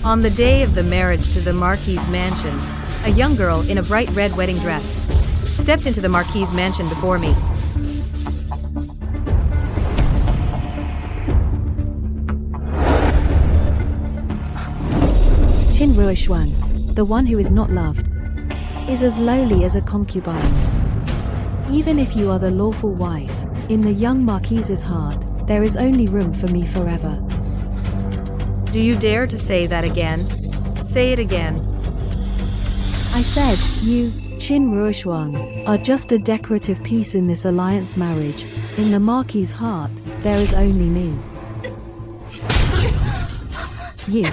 On the day of the marriage to the Marquis' mansion, a young girl in a bright red wedding dress stepped into the Marquis' mansion before me. Qin Ruishuang, the one who is not loved, is as lowly as a concubine. Even if you are the lawful wife, in the young Marquis's heart, there is only room for me forever. Do you dare to say that again? Say it again. I said, you, Qin Ruishuang, are just a decorative piece in this alliance marriage. In the Marquis's heart, there is only me. You.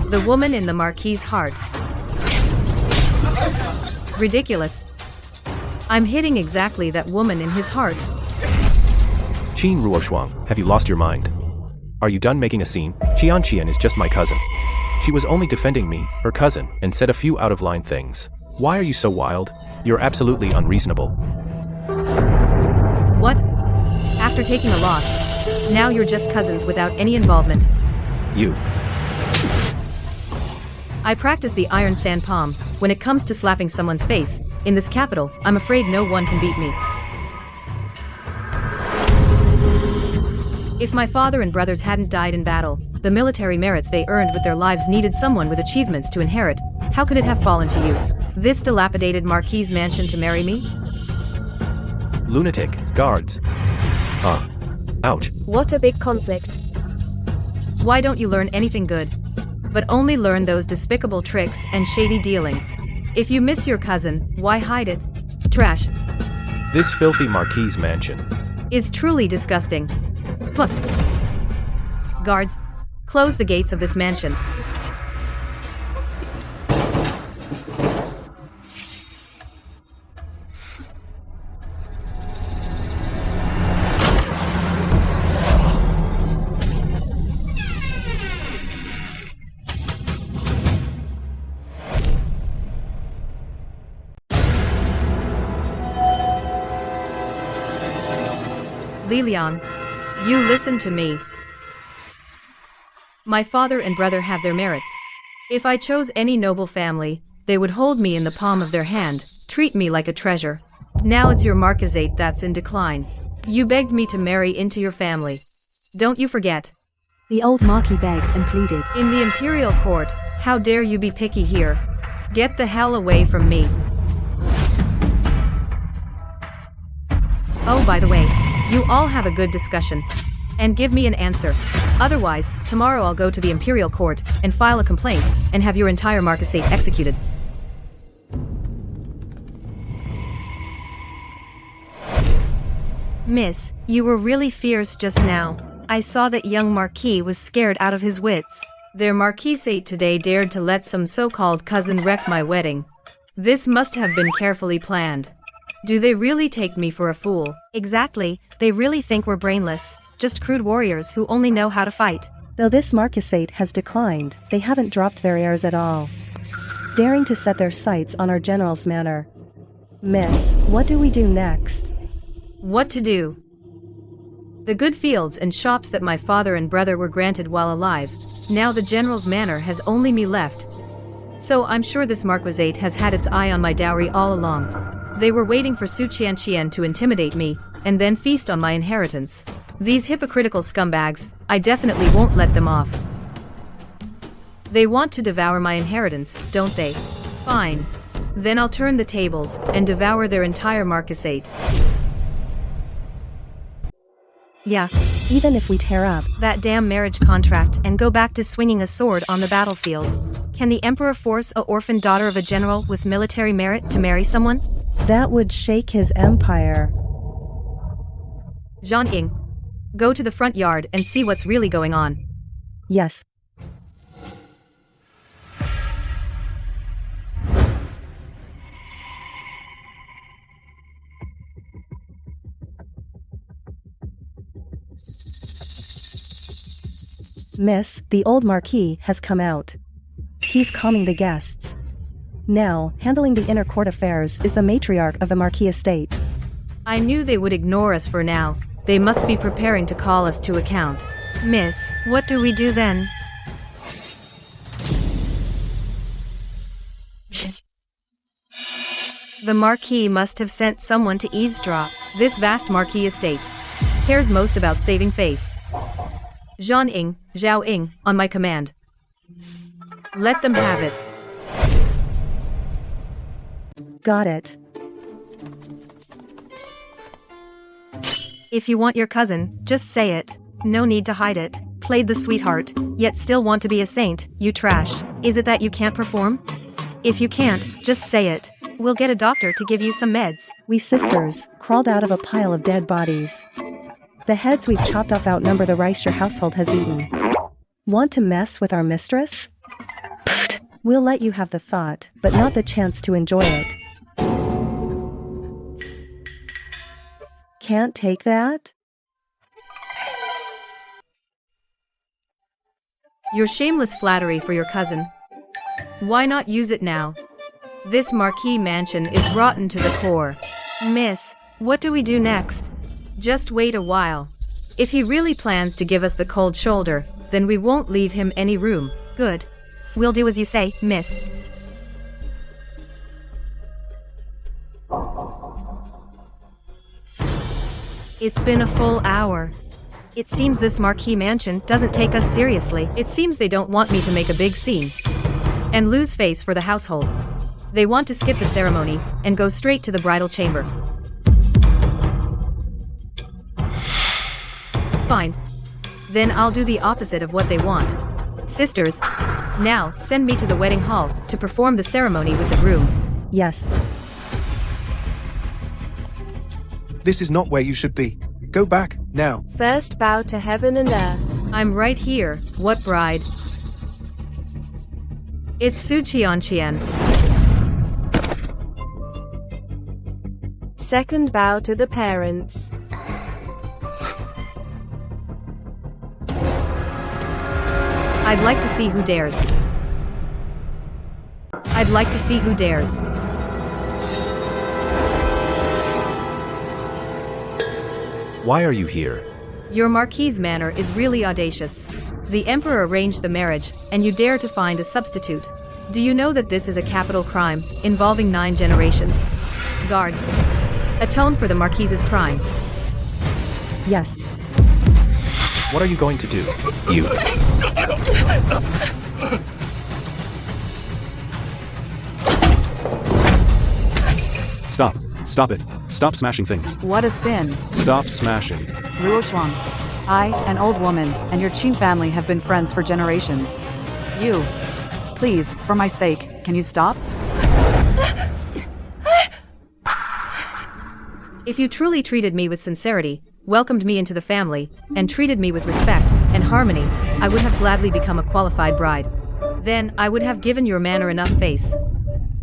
The woman in the Marquis' heart. Ridiculous. I'm hitting exactly that woman in his heart. Qin Ruoshuang, have you lost your mind? Are you done making a scene? Qian is just my cousin. She was only defending me, her cousin, and said a few out-of-line things. Why are you so wild? You're absolutely unreasonable. What? After taking a loss, now you're just cousins without any involvement. You. I practice the iron sand palm when it comes to slapping someone's face. In this capital, I'm afraid no one can beat me. If my father and brothers hadn't died in battle, the military merits they earned with their lives needed someone with achievements to inherit. How could it have fallen to you, this dilapidated Marquis' mansion, to marry me? Lunatic, guards. Ouch. What a big conflict. Why don't you learn anything good? But only learn those despicable tricks and shady dealings. If you miss your cousin, why hide it? Trash. This filthy Marquis' mansion is truly disgusting. But guards, close the gates of this mansion. Lilian, you listen to me. My father and brother have their merits. If I chose any noble family, they would hold me in the palm of their hand, treat me like a treasure. Now it's your Marquisate that's in decline. You begged me to marry into your family. Don't you forget. The old Marquis begged and pleaded. In the imperial court, how dare you be picky here? Get the hell away from me. Oh, by the way, you all have a good discussion. And give me an answer. Otherwise, tomorrow I'll go to the imperial court and file a complaint and have your entire Marquisate executed. Miss, you were really fierce just now. I saw that young Marquis was scared out of his wits. Their Marquisate today dared to let some so-called cousin wreck my wedding. This must have been carefully planned. Do they really take me for a fool? Exactly, they really think we're brainless, just crude warriors who only know how to fight. Though this Marquisate has declined, they haven't dropped their airs at all, daring to set their sights on our general's manor. Miss, what do we do next? What to do? The good fields and shops that my father and brother were granted while alive, now the general's manor has only me left. So I'm sure this Marquisate has had its eye on my dowry all along. They were waiting for Su Qian to intimidate me, and then feast on my inheritance. These hypocritical scumbags, I definitely won't let them off. They want to devour my inheritance, don't they? Fine. Then I'll turn the tables, and devour their entire Marquisate. Yeah, even if we tear up that damn marriage contract and go back to swinging a sword on the battlefield, can the Emperor force an orphan daughter of a general with military merit to marry someone? That would shake his empire. Zhang Ying, go to the front yard and see what's really going on. Yes. Miss, the old Marquis has come out. He's calming the guests. Now, handling the inner court affairs is the matriarch of the Marquis estate. I knew they would ignore us for now. They must be preparing to call us to account. Miss, what do we do then? The Marquis must have sent someone to eavesdrop. This vast Marquis estate cares most about saving face. Zhao Ying, on my command. Let them have it. Got it. If you want your cousin, just say it. No need to hide it. Played the sweetheart, yet still want to be a saint, you trash. Is it that you can't perform? If you can't, just say it. We'll get a doctor to give you some meds. We sisters crawled out of a pile of dead bodies. The heads we've chopped off outnumber the rice your household has eaten. Want to mess with our mistress? Pfft. We'll let you have the thought, but not the chance to enjoy it. Can't take that? Your shameless flattery for your cousin. Why not use it now? This Marquis mansion is rotten to the core. Miss, what do we do next? Just wait a while. If he really plans to give us the cold shoulder, then we won't leave him any room. Good. We'll do as you say, miss. It's been a full hour. It seems this Marquis mansion doesn't take us seriously. It seems they don't want me to make a big scene and lose face for the household. They want to skip the ceremony and go straight to the bridal chamber. Fine. Then I'll do the opposite of what they want. Sisters, now send me to the wedding hall to perform the ceremony with the groom. Yes. This is not where you should be. Go back, now. First bow to heaven and earth. I'm right here. What bride? It's Su Qianqian. Second bow to the parents. I'd like to see who dares. I'd like to see who dares. Why are you here? Your Marquis' manner is really audacious. The Emperor arranged the marriage, and you dare to find a substitute. Do you know that this is a capital crime, involving 9 generations? Guards, atone for the Marquis' crime. Yes. What are you going to do? You. Stop. Stop it. Stop smashing things. What a sin. Stop smashing. Ruoshuang. I, an old woman, and your Qin family have been friends for generations. You. Please, for my sake, can you stop? If you truly treated me with sincerity, welcomed me into the family, and treated me with respect and harmony, I would have gladly become a qualified bride. Then, I would have given your manor enough face.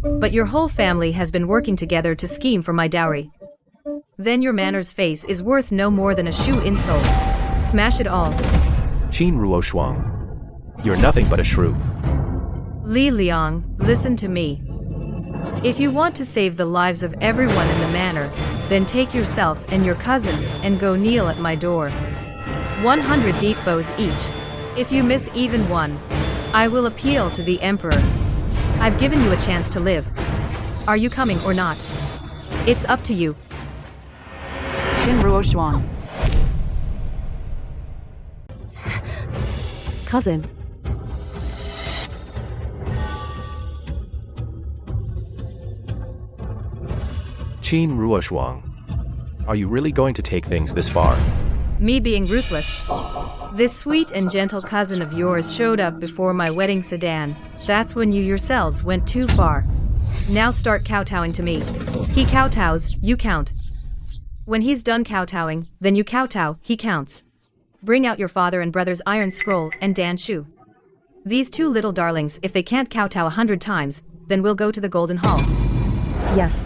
But your whole family has been working together to scheme for my dowry. Then your manor's face is worth no more than a shoe insole. Smash it all. Qin Ruoshuang. You're nothing but a shrew. Li Liang, listen to me. If you want to save the lives of everyone in the manor, then take yourself and your cousin and go kneel at my door. 100 deep bows each. If you miss even one, I will appeal to the Emperor. I've given you a chance to live. Are you coming or not? It's up to you. Qin Ruoshuang. Cousin. Qin Ruoshuang. Are you really going to take things this far? Me being ruthless. This sweet and gentle cousin of yours showed up before my wedding sedan. That's when you yourselves went too far. Now start kowtowing to me. He kowtows, you count. When he's done kowtowing, then you kowtow, he counts. Bring out your father and brother's iron scroll and Dan Shu. These 2 little darlings, if they can't kowtow 100 times, then we'll go to the Golden Hall. Yes.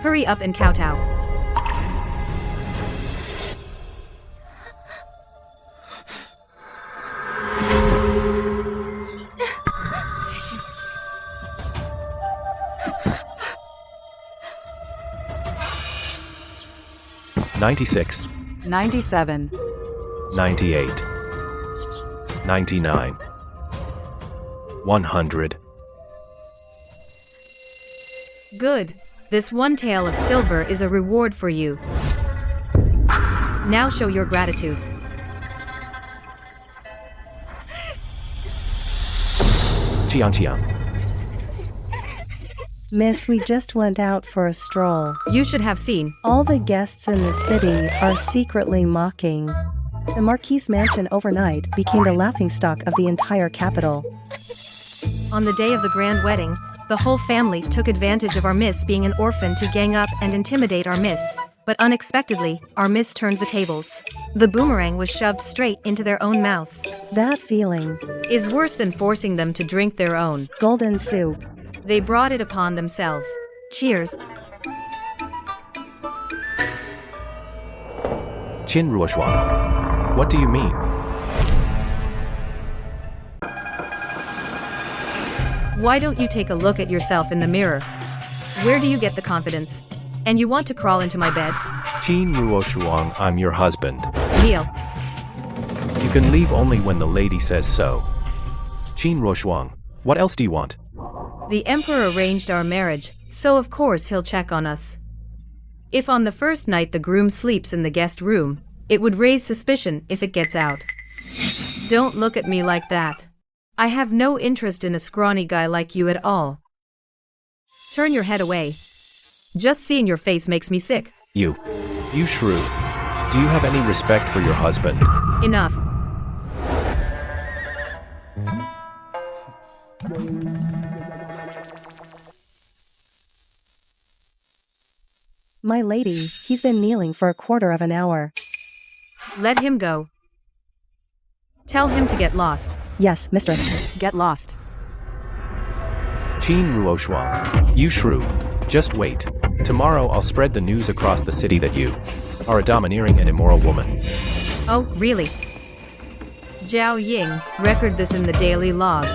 Hurry up and kowtow. "96. 97. 98. 99. 100. Good. This one tael of silver is a reward for you. Now show your gratitude. Qian. Miss, we just went out for a stroll. You should have seen. All the guests in the city are secretly mocking. The Marquis mansion overnight became the laughingstock of the entire capital. On the day of the grand wedding, the whole family took advantage of our miss being an orphan to gang up and intimidate our miss. But unexpectedly, our miss turned the tables. The boomerang was shoved straight into their own mouths. That feeling Is worse than forcing them to drink their own. golden soup. They brought it upon themselves. Cheers. Qin Ruoshuang. What do you mean? Why don't you take a look at yourself in the mirror? Where do you get the confidence? And you want to crawl into my bed? Qin Ruoshuang, I'm your husband. Kneel. You can leave only when the lady says so. Qin Ruoshuang, what else do you want? The emperor arranged our marriage, so of course he'll check on us. If on the first night the groom sleeps in the guest room, it would raise suspicion if it gets out. Don't look at me like that. I have no interest in a scrawny guy like you at all. Turn your head away. Just seeing your face makes me sick. You shrew. Do you have any respect for your husband? Enough. My lady, he's been kneeling for a quarter of an hour. Let him go. Tell him to get lost. Yes, mistress. Get lost. Qin Ruoshuang, you shrew. Just wait. Tomorrow I'll spread the news across the city that you are a domineering and immoral woman. Oh, really? Zhao Ying, record this in the daily log.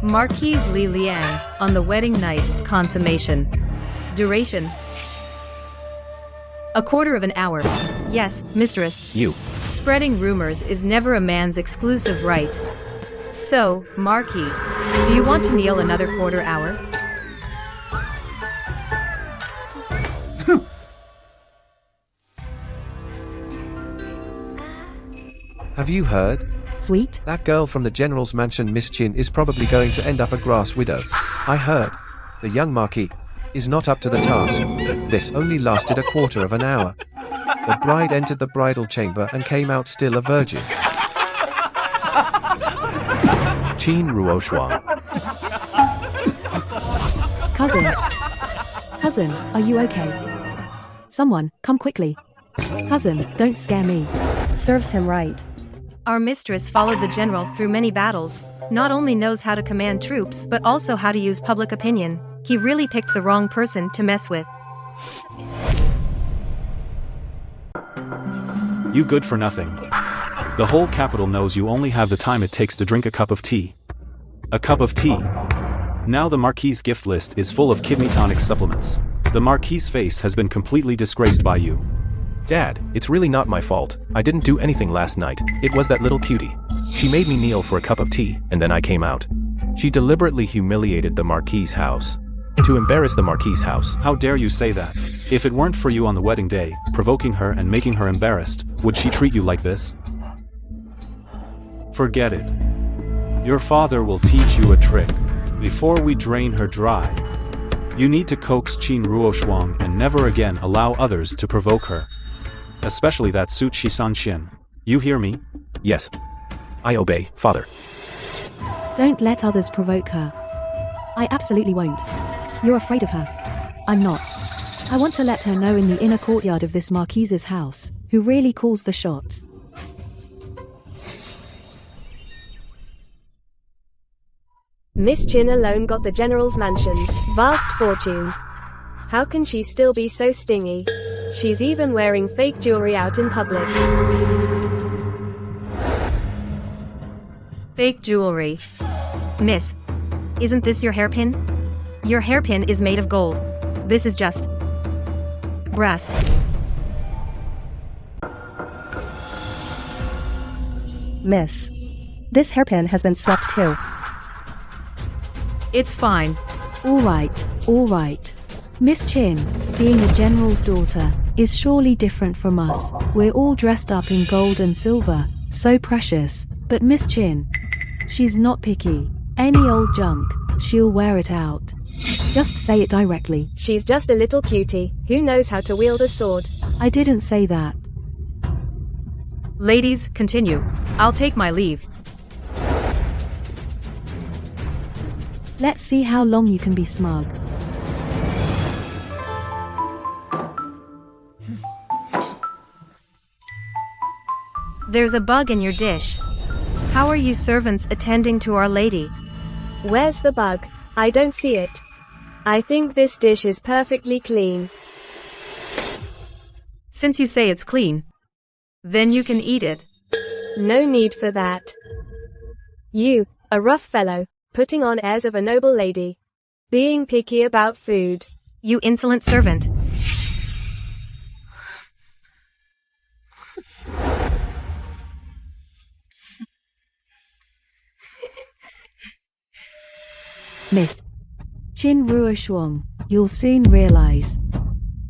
Marquis Li Liang, on the wedding night, consummation. Duration: a quarter of an hour. Yes, mistress. You. Spreading rumors is never a man's exclusive right. So, Marquis, do you want to kneel another quarter hour? Have you heard? Sweet? That girl from the general's mansion, Miss Chin, is probably going to end up a grass widow. I heard. The young Marquis is not up to the task. This only lasted a quarter of an hour. The bride entered the bridal chamber and came out still a virgin. Qin Ruoshuang. Cousin, are you okay? Someone, come quickly. Cousin, don't scare me. Serves him right. Our mistress followed the general through many battles, not only knows how to command troops but also how to use public opinion. He really picked the wrong person to mess with. You good for nothing. The whole capital knows you only have the time it takes to drink a cup of tea. A cup of tea. Now the Marquis' gift list is full of kidney tonic supplements. The Marquis' face has been completely disgraced by you. Dad, it's really not my fault. I didn't do anything last night. It was that little cutie. She made me kneel for a cup of tea, and then I came out. She deliberately humiliated the Marquis' house. To embarrass the Marquis' house. How dare you say that? If it weren't for you on the wedding day, provoking her and making her embarrassed, would she treat you like this? Forget it. Your father will teach you a trick. Before we drain her dry, you need to coax Qin Ruoshuang and never again allow others to provoke her. Especially that suit Shisan Shin. You hear me? Yes. I obey, father. Don't let others provoke her. I absolutely won't. You're afraid of her. I'm not. I want to let her know in the inner courtyard of this Marquis's house, who really calls the shots. Miss Chin alone got the general's mansion's vast fortune. How can she still be so stingy? She's even wearing fake jewelry out in public. Fake jewelry. Miss, isn't this your hairpin? Your hairpin is made of gold. This is just brass. Miss. This hairpin has been swept too. It's fine. All right. Miss Chin, being a general's daughter, is surely different from us. We're all dressed up in gold and silver, so precious. But Miss Chin, she's not picky. Any old junk, she'll wear it out. Just say it directly. She's just a little cutie who knows how to wield a sword. I didn't say that. Ladies, continue. I'll take my leave. Let's see how long you can be smug. There's a bug in your dish. How are you servants attending to Our Lady? Where's the bug? I don't see it. I think this dish is perfectly clean. Since you say it's clean, then you can eat it. No need for that. You, a rough fellow, putting on airs of a noble lady. Being picky about food. You insolent servant. Miss Chin Ruoshuang, you'll soon realize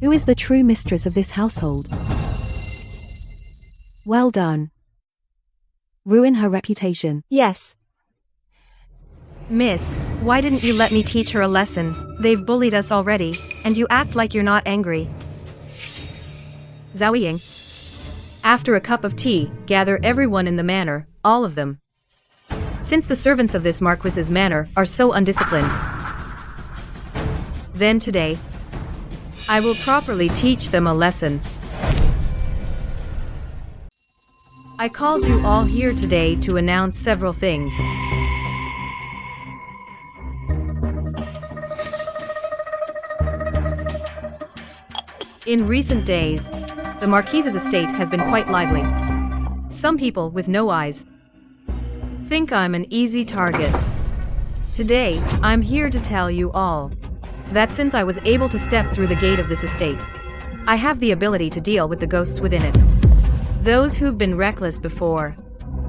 who is the true mistress of this household. Well done. Ruin her reputation. Yes. Miss, why didn't you let me teach her a lesson? They've bullied us already, and you act like you're not angry. Zhao Ying. After a cup of tea, gather everyone in the manor, all of them. Since the servants of this Marquis's manor are so undisciplined, then today, I will properly teach them a lesson. I called you all here today to announce several things. In recent days, the Marquis's estate has been quite lively. Some people with no eyes think I'm an easy target. Today, I'm here to tell you all that since I was able to step through the gate of this estate, I have the ability to deal with the ghosts within it. Those who've been reckless before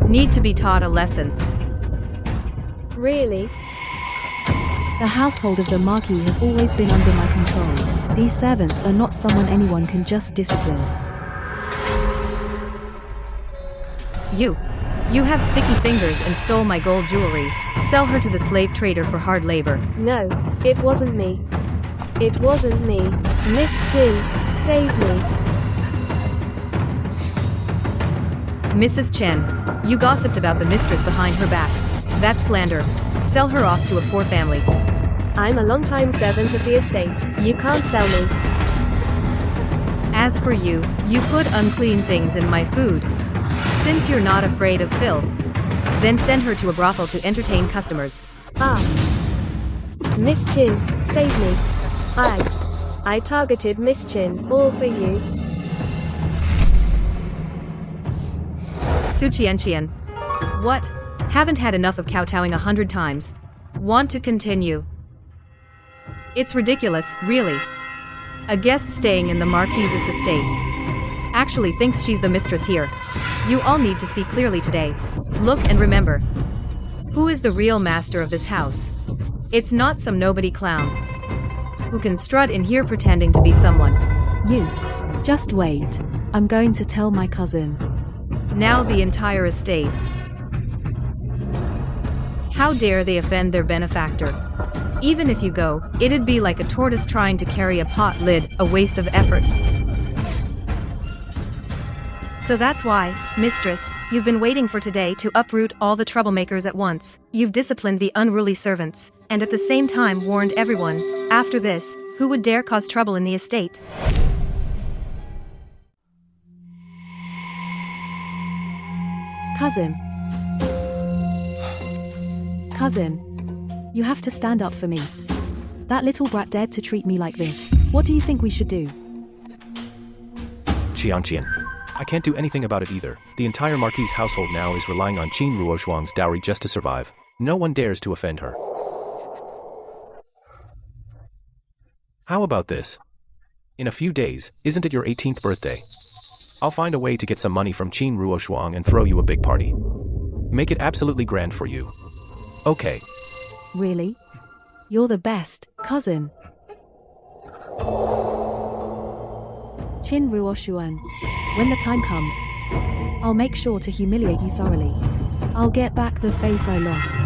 need to be taught a lesson. Really? The household of the Marquis has always been under my control. These servants are not someone anyone can just discipline. You have sticky fingers and stole my gold jewelry. Sell her to the slave trader for hard labor. No, it wasn't me. It wasn't me. Miss Chin, save me. Mrs. Chen, you gossiped about the mistress behind her back. That's slander. Sell her off to a poor family. I'm a long-time servant of the estate. You can't sell me. As for you, you put unclean things in my food. Since you're not afraid of filth, then send her to a brothel to entertain customers. Ah. Miss Chin, save me. I targeted Miss Chin, all for you. Su Qianqian. What? Haven't had enough of kowtowing 100 times. Want to continue? It's ridiculous, really. A guest staying in the Marquis's estate actually thinks she's the mistress here. You all need to see clearly today. Look and remember. Who is the real master of this house? It's not some nobody clown who can strut in here pretending to be someone. You. Just wait. I'm going to tell my cousin. Now the entire estate. How dare they offend their benefactor? Even if you go, it'd be like a tortoise trying to carry a pot lid, a waste of effort. So that's why, mistress, you've been waiting for today to uproot all the troublemakers at once. You've disciplined the unruly servants, and at the same time warned everyone, after this, who would dare cause trouble in the estate. Cousin. Cousin. You have to stand up for me. That little brat dared to treat me like this. What do you think we should do? Qianqian. I can't do anything about it either. The entire Marquis household now is relying on Qin Ruoshuang's dowry just to survive. No one dares to offend her. How about this? In a few days, isn't it your 18th birthday? I'll find a way to get some money from Qin Ruoshuang and throw you a big party. Make it absolutely grand for you. Okay. Really? You're the best, cousin. Chin Ruoshuan. When the time comes, I'll make sure to humiliate you thoroughly. I'll get back the face I lost.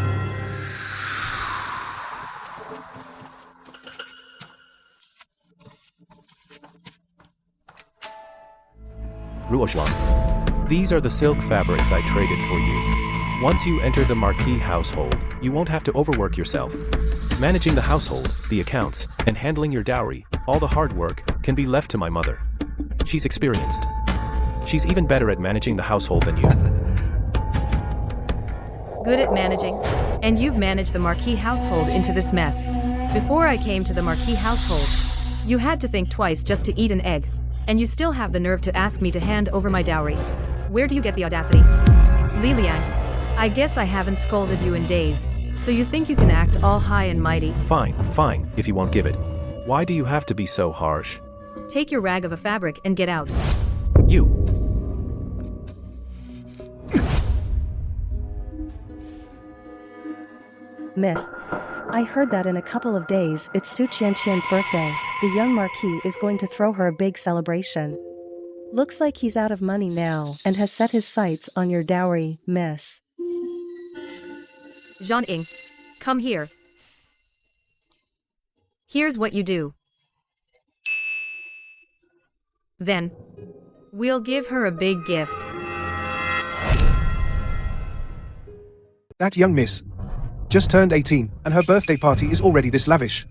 Ruoshuang. These are the silk fabrics I traded for you. Once you enter the Marquis household, you won't have to overwork yourself. Managing the household, the accounts, and handling your dowry, all the hard work, can be left to my mother. She's experienced. She's even better at managing the household than you. Good at managing. And you've managed the Marquis household into this mess. Before I came to the Marquis household, you had to think twice just to eat an egg. And you still have the nerve to ask me to hand over my dowry. Where do you get the audacity? Liliang, I guess I haven't scolded you in days, so you think you can act all high and mighty? Fine, if you won't give it. Why do you have to be so harsh? Take your rag of a fabric and get out. You. Miss, I heard that in a couple of days it's Su Qianqian's birthday. The young Marquis is going to throw her a big celebration. Looks like he's out of money now and has set his sights on your dowry, miss. Zhang-Ying, come here. Here's what you do. Then, we'll give her a big gift. That young miss just turned 18, and her birthday party is already this lavish.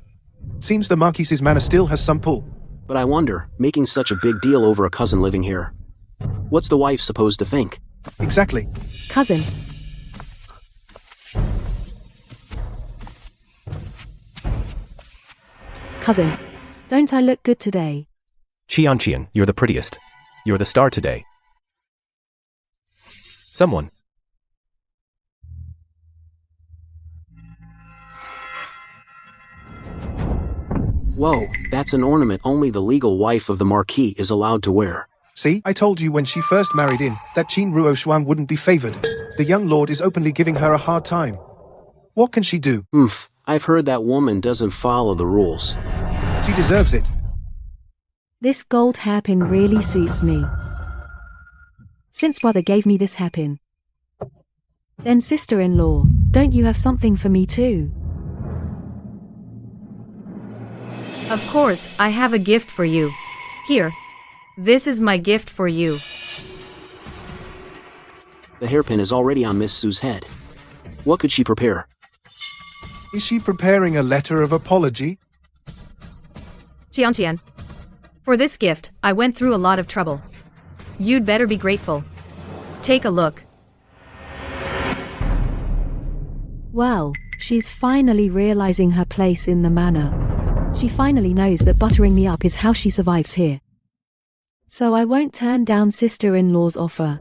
Seems the Marquis's manor still has some pull. But I wonder, making such a big deal over a cousin living here. What's the wife supposed to think? Exactly. Cousin. Cousin, don't I look good today? Qianqian, you're the prettiest. You're the star today. Someone. Whoa, that's an ornament only the legal wife of the Marquis is allowed to wear. See, I told you when she first married in, that Qin Ruoshuan wouldn't be favored. The young lord is openly giving her a hard time. What can she do? I've heard that woman doesn't follow the rules. She deserves it. This gold hairpin really suits me. Since brother gave me this hairpin. Then sister-in-law, don't you have something for me too? Of course, I have a gift for you. Here. This is my gift for you. The hairpin is already on Miss Su's head. What could she prepare? Is she preparing a letter of apology? Qianqian. For this gift, I went through a lot of trouble. You'd better be grateful. Take a look. Wow, she's finally realizing her place in the manor. She finally knows that buttering me up is how she survives here. So I won't turn down sister-in-law's offer.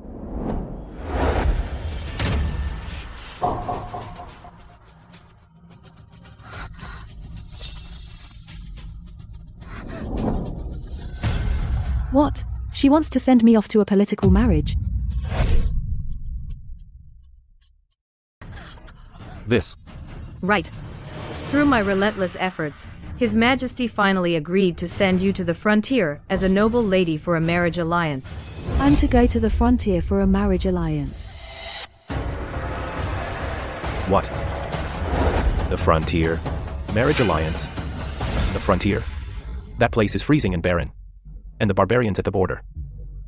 What? She wants to send me off to a political marriage? This. Right. Through my relentless efforts, His Majesty finally agreed to send you to the frontier as a noble lady for a marriage alliance. I'm to go to the frontier for a marriage alliance. What? The frontier? Marriage alliance? The frontier? That place is freezing and barren. And the barbarians at the border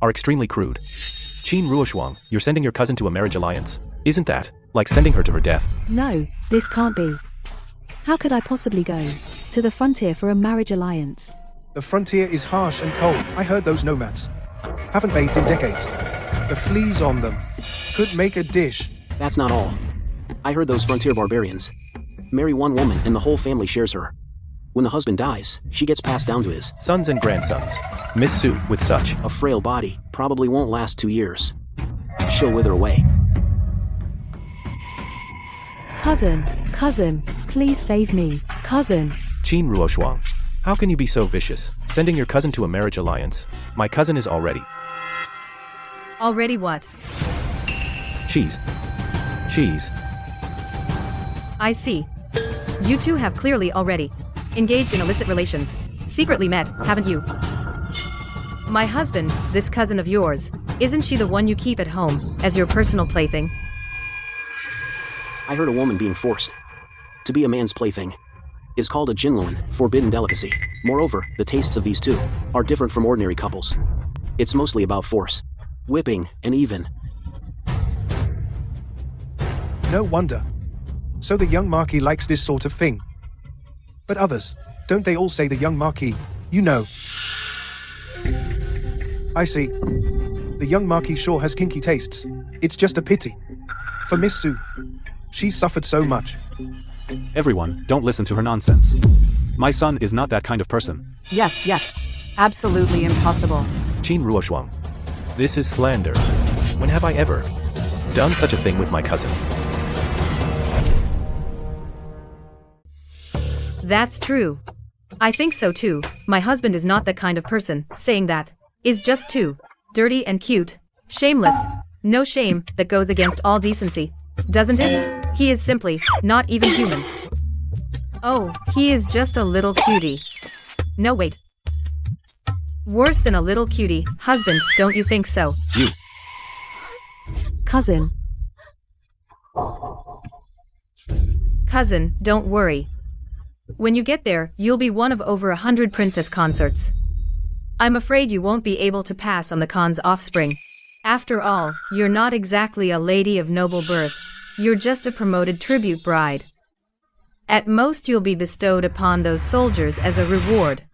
are extremely crude. Qin Ruoshuang, you're sending your cousin to a marriage alliance. Isn't that like sending her to her death? No, this can't be. How could I possibly go to the frontier for a marriage alliance? The frontier is harsh and cold. I heard those nomads haven't bathed in decades. The fleas on them could make a dish. That's not all. I heard those frontier barbarians marry one woman and the whole family shares her. When the husband dies, she gets passed down to his sons and grandsons. Miss Su, with such a frail body, probably won't last 2 years. She'll wither away. Cousin, please save me, cousin. Qin Ruoshuang, how can you be so vicious, sending your cousin to a marriage alliance? My cousin is already. Already what? She's Cheese. I see. You two have clearly already engaged in illicit relations. Secretly met, haven't you? My husband, this cousin of yours, isn't she the one you keep at home as your personal plaything? I heard a woman being forced to be a man's plaything is called a jinloan, forbidden delicacy. Moreover, the tastes of these two are different from ordinary couples. It's mostly about force, whipping, and even. No wonder. So the young Marquis likes this sort of thing. But others, don't they all say the young Marquis, you know? I see. The young Marquis sure has kinky tastes. It's just a pity. For Miss Sue. She's suffered so much. Everyone, don't listen to her nonsense. My son is not that kind of person. Yes, yes. Absolutely impossible. Qin Ruoshuang. This is slander. When have I ever done such a thing with my cousin? That's true. I think so too. My husband is not that kind of person. Saying that is just too dirty and cute. Shameless. No shame that goes against all decency. Doesn't it? He is simply not even human. Oh, he is just a little cutie. No, wait. Worse than a little cutie. Husband, don't you think so? You. Cousin. Cousin, don't worry. When you get there, you'll be one of over 100 princess consorts. I'm afraid you won't be able to pass on the Khan's offspring. After all, you're not exactly a lady of noble birth. You're just a promoted tribute bride. At most you'll be bestowed upon those soldiers as a reward.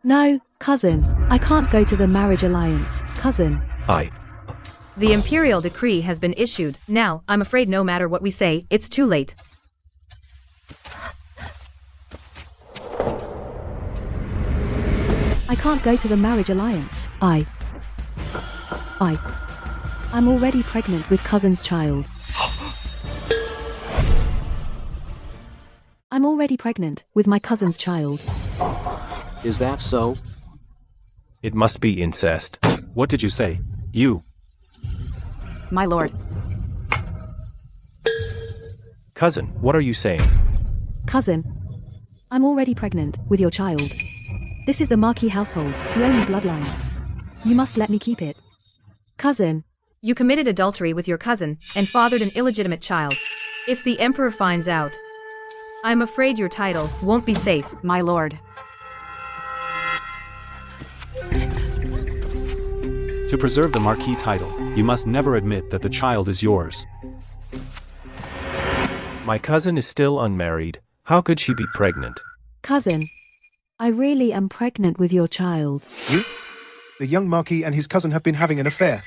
No, cousin. I can't go to the marriage alliance, cousin. The imperial decree has been issued. Now, I'm afraid no matter what we say, it's too late. I can't go to the marriage alliance. I'm already pregnant with cousin's child. I'm already pregnant with my cousin's child. Is that so? It must be incest. What did you say? You. My lord. Cousin, what are you saying? Cousin, I'm already pregnant with your child. This is the Marquis household, the only bloodline. You must let me keep it. Cousin. You committed adultery with your cousin and fathered an illegitimate child. If the emperor finds out, I'm afraid your title won't be safe. My lord. To preserve the Marquis title, you must never admit that the child is yours. My cousin is still unmarried. How could she be pregnant? Cousin, I really am pregnant with your child. You? The young Marquis and his cousin have been having an affair.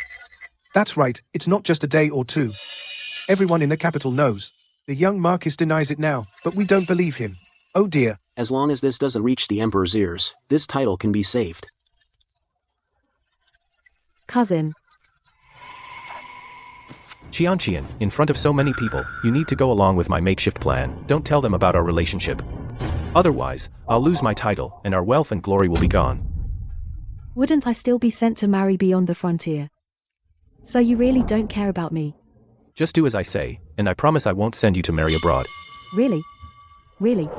That's right, it's not just a day or two. Everyone in the capital knows. The young Marquis denies it now, but we don't believe him. Oh dear. As long as this doesn't reach the Emperor's ears, this title can be saved. Cousin. Qian, in front of so many people, you need to go along with my makeshift plan. Don't tell them about our relationship. Otherwise, I'll lose my title, and our wealth and glory will be gone. Wouldn't I still be sent to marry beyond the frontier? So you really don't care about me? Just do as I say, and I promise I won't send you to marry abroad. Really? Really?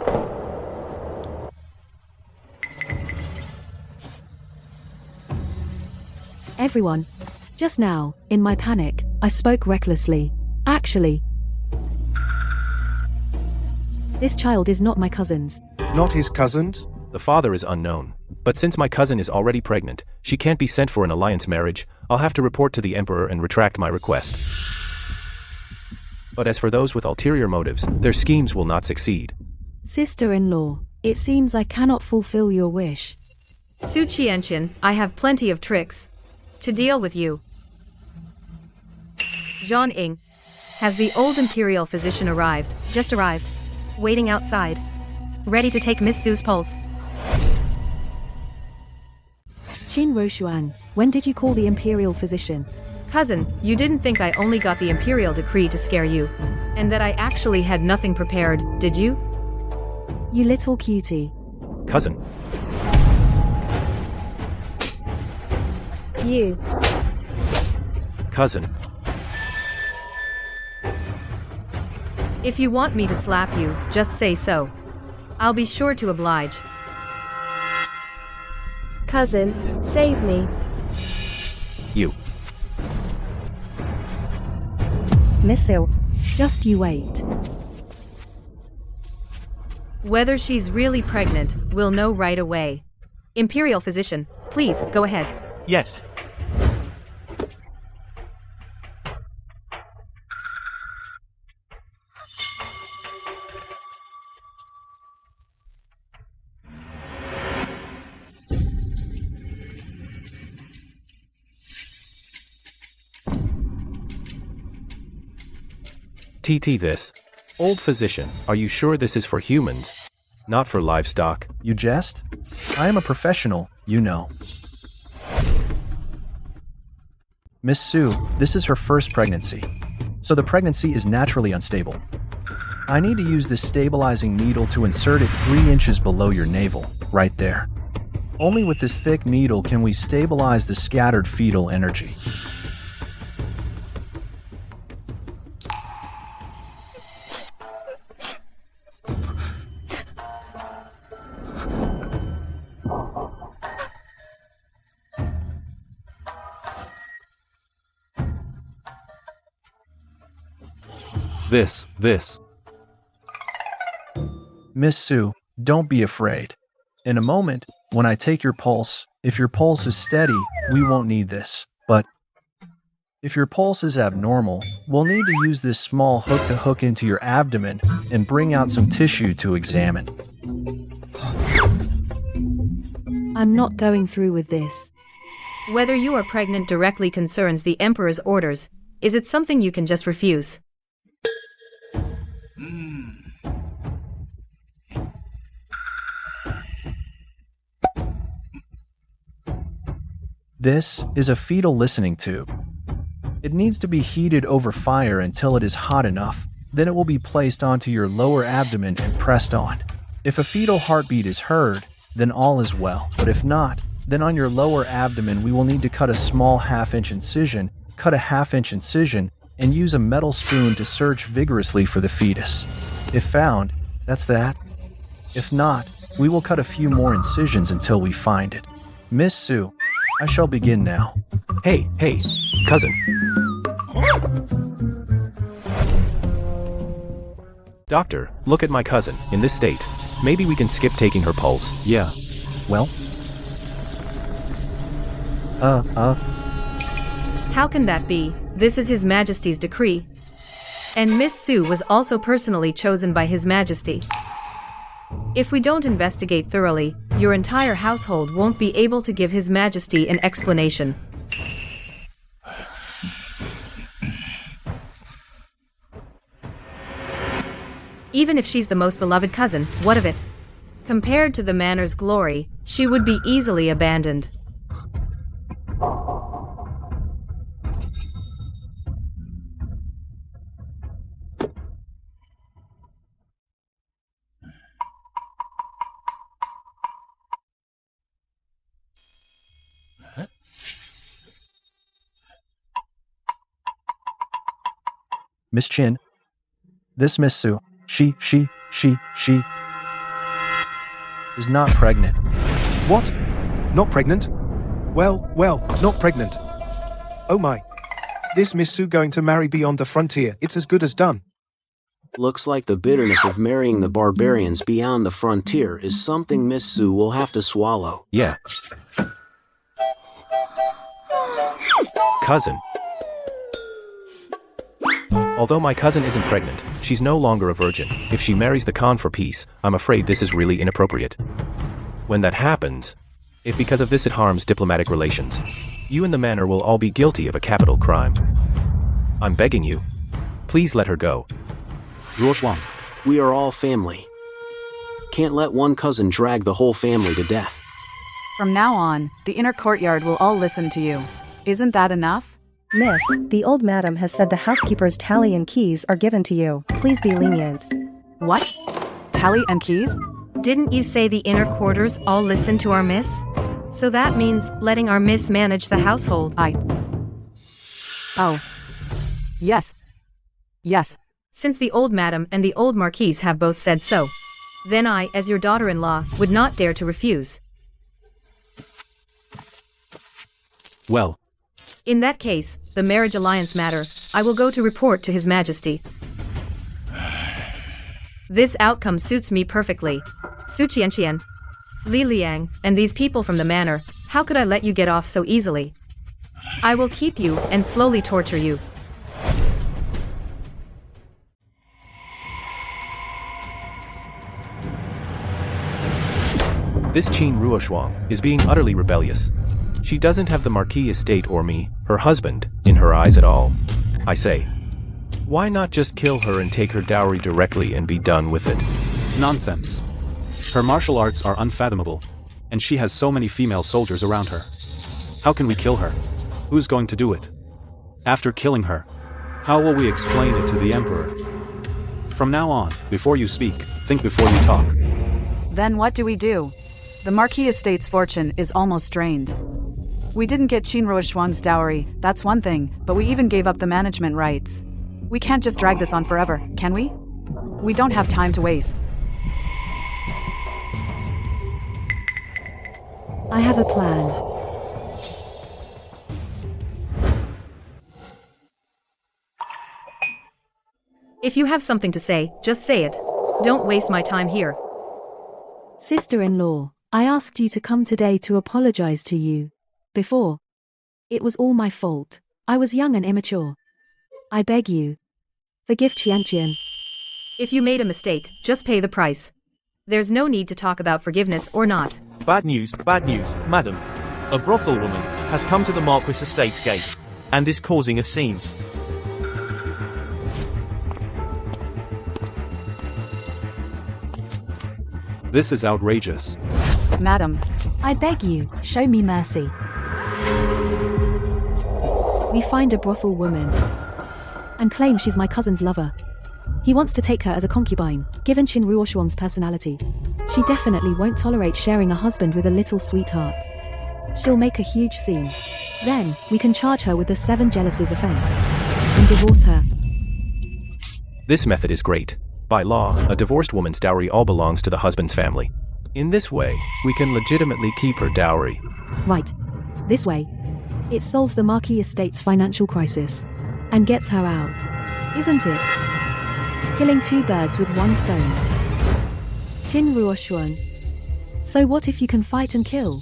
Everyone. Just now, in my panic, I spoke recklessly. Actually, this child is not my cousin's. Not his cousin's? The father is unknown. But since my cousin is already pregnant, she can't be sent for an alliance marriage. I'll have to report to the emperor and retract my request. But as for those with ulterior motives, their schemes will not succeed. Sister-in-law, it seems I cannot fulfill your wish. Su Qianqian, I have plenty of tricks to deal with you. Zhang Ying, has the old imperial physician arrived? Just arrived. Waiting outside. Ready to take Miss Sue's pulse. Qin Ruoshuang, when did you call the imperial physician? Cousin, you didn't think I only got the imperial decree to scare you, and that I actually had nothing prepared, did you? You little cutie. Cousin. cousin. If you want me to slap you, just say so. I'll be sure to oblige. Cousin, save me. You. Miss Sue, Just you wait. Whether she's really pregnant, we'll know right away. Imperial physician, please, go ahead. Yes. TT this. Old physician, are you sure this is for humans? Not for livestock? You jest? I am a professional, you know. Miss Sue, this is her first pregnancy, so the pregnancy is naturally unstable. I need to use this stabilizing needle to insert it 3 inches below your navel, right there. Only with this thick needle can we stabilize the scattered fetal energy. This. Miss Sue, don't be afraid. In a moment, when I take your pulse, if your pulse is steady, we won't need this. But if your pulse is abnormal, we'll need to use this small hook to hook into your abdomen and bring out some tissue to examine. I'm not going through with this. Whether you are pregnant directly concerns the Emperor's orders. Is it something you can just refuse? This is a fetal listening tube. It needs to be heated over fire until it is hot enough. Then it will be placed onto your lower abdomen and pressed on. If a fetal heartbeat is heard, then all is well. But if not, then on your lower abdomen we will need to cut a small half-inch incision, cut a half-inch incision, and use a metal spoon to search vigorously for the fetus. If found, that's that. If not, we will cut a few more incisions until we find it. Miss Sue, I shall begin now. Hey, cousin. Doctor, look at my cousin, in this state. Maybe we can skip taking her pulse. Yeah. Well? How can that be? This is His Majesty's decree. And Miss Sue was also personally chosen by His Majesty. If we don't investigate thoroughly, your entire household won't be able to give His Majesty an explanation. Even if she's the most beloved cousin, what of it? Compared to the manor's glory, she would be easily abandoned. Miss Chin, this Miss Sue, she is not pregnant. What? Not pregnant? Well, not pregnant. Oh my. This Miss Sue going to marry beyond the frontier, it's as good as done. Looks like the bitterness of marrying the barbarians beyond the frontier is something Miss Sue will have to swallow. Yeah. Cousin. Although my cousin isn't pregnant, she's no longer a virgin. If she marries the Khan for peace, I'm afraid this is really inappropriate. When that happens, if because of this it harms diplomatic relations, you and the manor will all be guilty of a capital crime. I'm begging you, please let her go. Ruoshuang. We are all family. Can't let one cousin drag the whole family to death. From now on, the inner courtyard will all listen to you. Isn't that enough? Miss, the old madam has said the housekeeper's tally and keys are given to you. Please be lenient. What? Tally and keys? Didn't you say the inner quarters all listen to our miss? So that means letting our miss manage the household. Oh. Yes. Yes. Since the old madam and the old Marquis have both said so, then I, as your daughter-in-law, would not dare to refuse. Well, In that case, the marriage alliance matter, I will go to report to His Majesty. This outcome suits me perfectly. Su Qianqian, Li Liang, and these people from the manor, how could I let you get off so easily? I will keep you and slowly torture you. This Qin Ruoshuang is being utterly rebellious. She doesn't have the Marquis estate or me, her husband, in her eyes at all. I say, why not just kill her and take her dowry directly and be done with it? nonsense. Her martial arts are unfathomable, and she has so many female soldiers around her. How can we kill her? Who's going to do it? After killing her, how will we explain it to the Emperor? From now on, before you speak, think before you talk. Then what do we do? The Marquis estate's fortune is almost drained. We didn't get Qin Ruoshuang's dowry, that's one thing, but we even gave up the management rights. We can't just drag this on forever, can we? We don't have time to waste. I have a plan. If you have something to say, just say it. Don't waste my time here. Sister-in-law, I asked you to come today to apologize to you. Before. It was all my fault. I was young and immature. I beg you. Forgive Qianqian. If you made a mistake, just pay the price. There's no need to talk about forgiveness or not. Bad news, madam. A brothel woman has come to the Marquis estate's gate and is causing a scene. This is outrageous. Madam, I beg you, show me mercy. We find a brothel woman and claim she's my cousin's lover. He wants to take her as a concubine, given Qin Ruoshuang's personality. She definitely won't tolerate sharing a husband with a little sweetheart. She'll make a huge scene. Then, we can charge her with the 7 jealousies offense and divorce her. This method is great. By law, a divorced woman's dowry all belongs to the husband's family. In this way, we can legitimately keep her dowry. Right. This way. It solves the Marquis estate's financial crisis and gets her out. Isn't it? Killing 2 birds with 1 stone. Qin Ruoshuang. So what if you can fight and kill?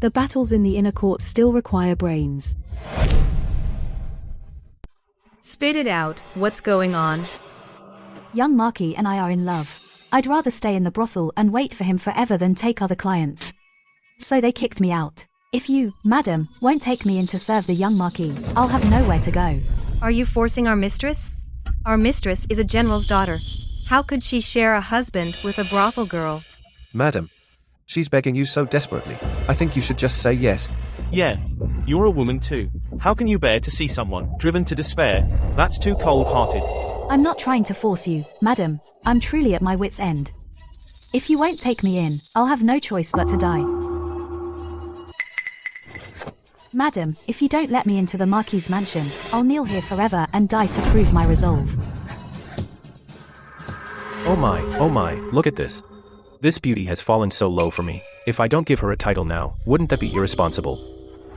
The battles in the inner court still require brains. Spit it out, what's going on? Young Marquis and I are in love. I'd rather stay in the brothel and wait for him forever than take other clients. So they kicked me out. If you, madam, won't take me in to serve the young Marquis, I'll have nowhere to go. Are you forcing our mistress? Our mistress is a general's daughter. How could she share a husband with a brothel girl? Madam, she's begging you so desperately. I think you should just say yes. Yeah, you're a woman too. How can you bear to see someone driven to despair? That's too cold-hearted. I'm not trying to force you, madam. I'm truly at my wit's end. If you won't take me in, I'll have no choice but to die. Madam, if you don't let me into the Marquis' mansion, I'll kneel here forever and die to prove my resolve. Oh my, look at this. This beauty has fallen so low for me. If I don't give her a title now, wouldn't that be irresponsible?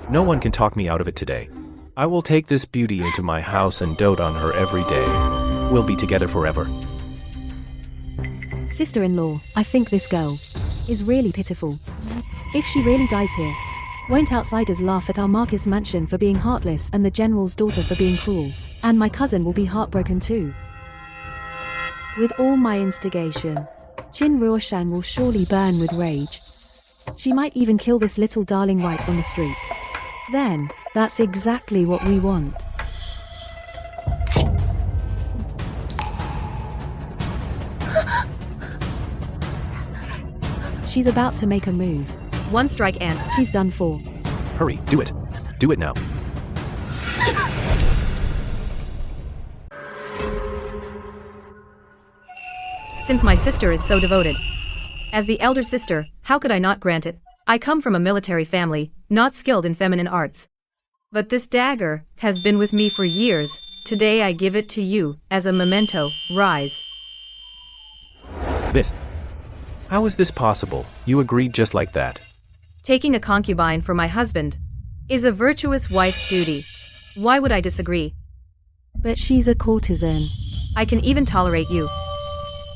No one can talk me out of it today. I will take this beauty into my house and dote on her every day. We'll be together forever. Sister-in-law, I think this girl is really pitiful. If she really dies here, won't outsiders laugh at our Marquis mansion for being heartless and the general's daughter for being cruel? And my cousin will be heartbroken too. With all my instigation, Qin Ruoshuang will surely burn with rage. She might even kill this little darling right on the street. Then, that's exactly what we want. She's about to make a move. One strike and She's done for. Hurry, do it. Do it now. since my sister is so devoted. As the elder sister, how could I not grant it? I come from a military family, not skilled in feminine arts. But this dagger has been with me for years. Today I give it to you as a memento. Rise. This. How is this possible? You agreed just like that. Taking a concubine for my husband is a virtuous wife's duty. Why would I disagree? But she's a courtesan. I can even tolerate you,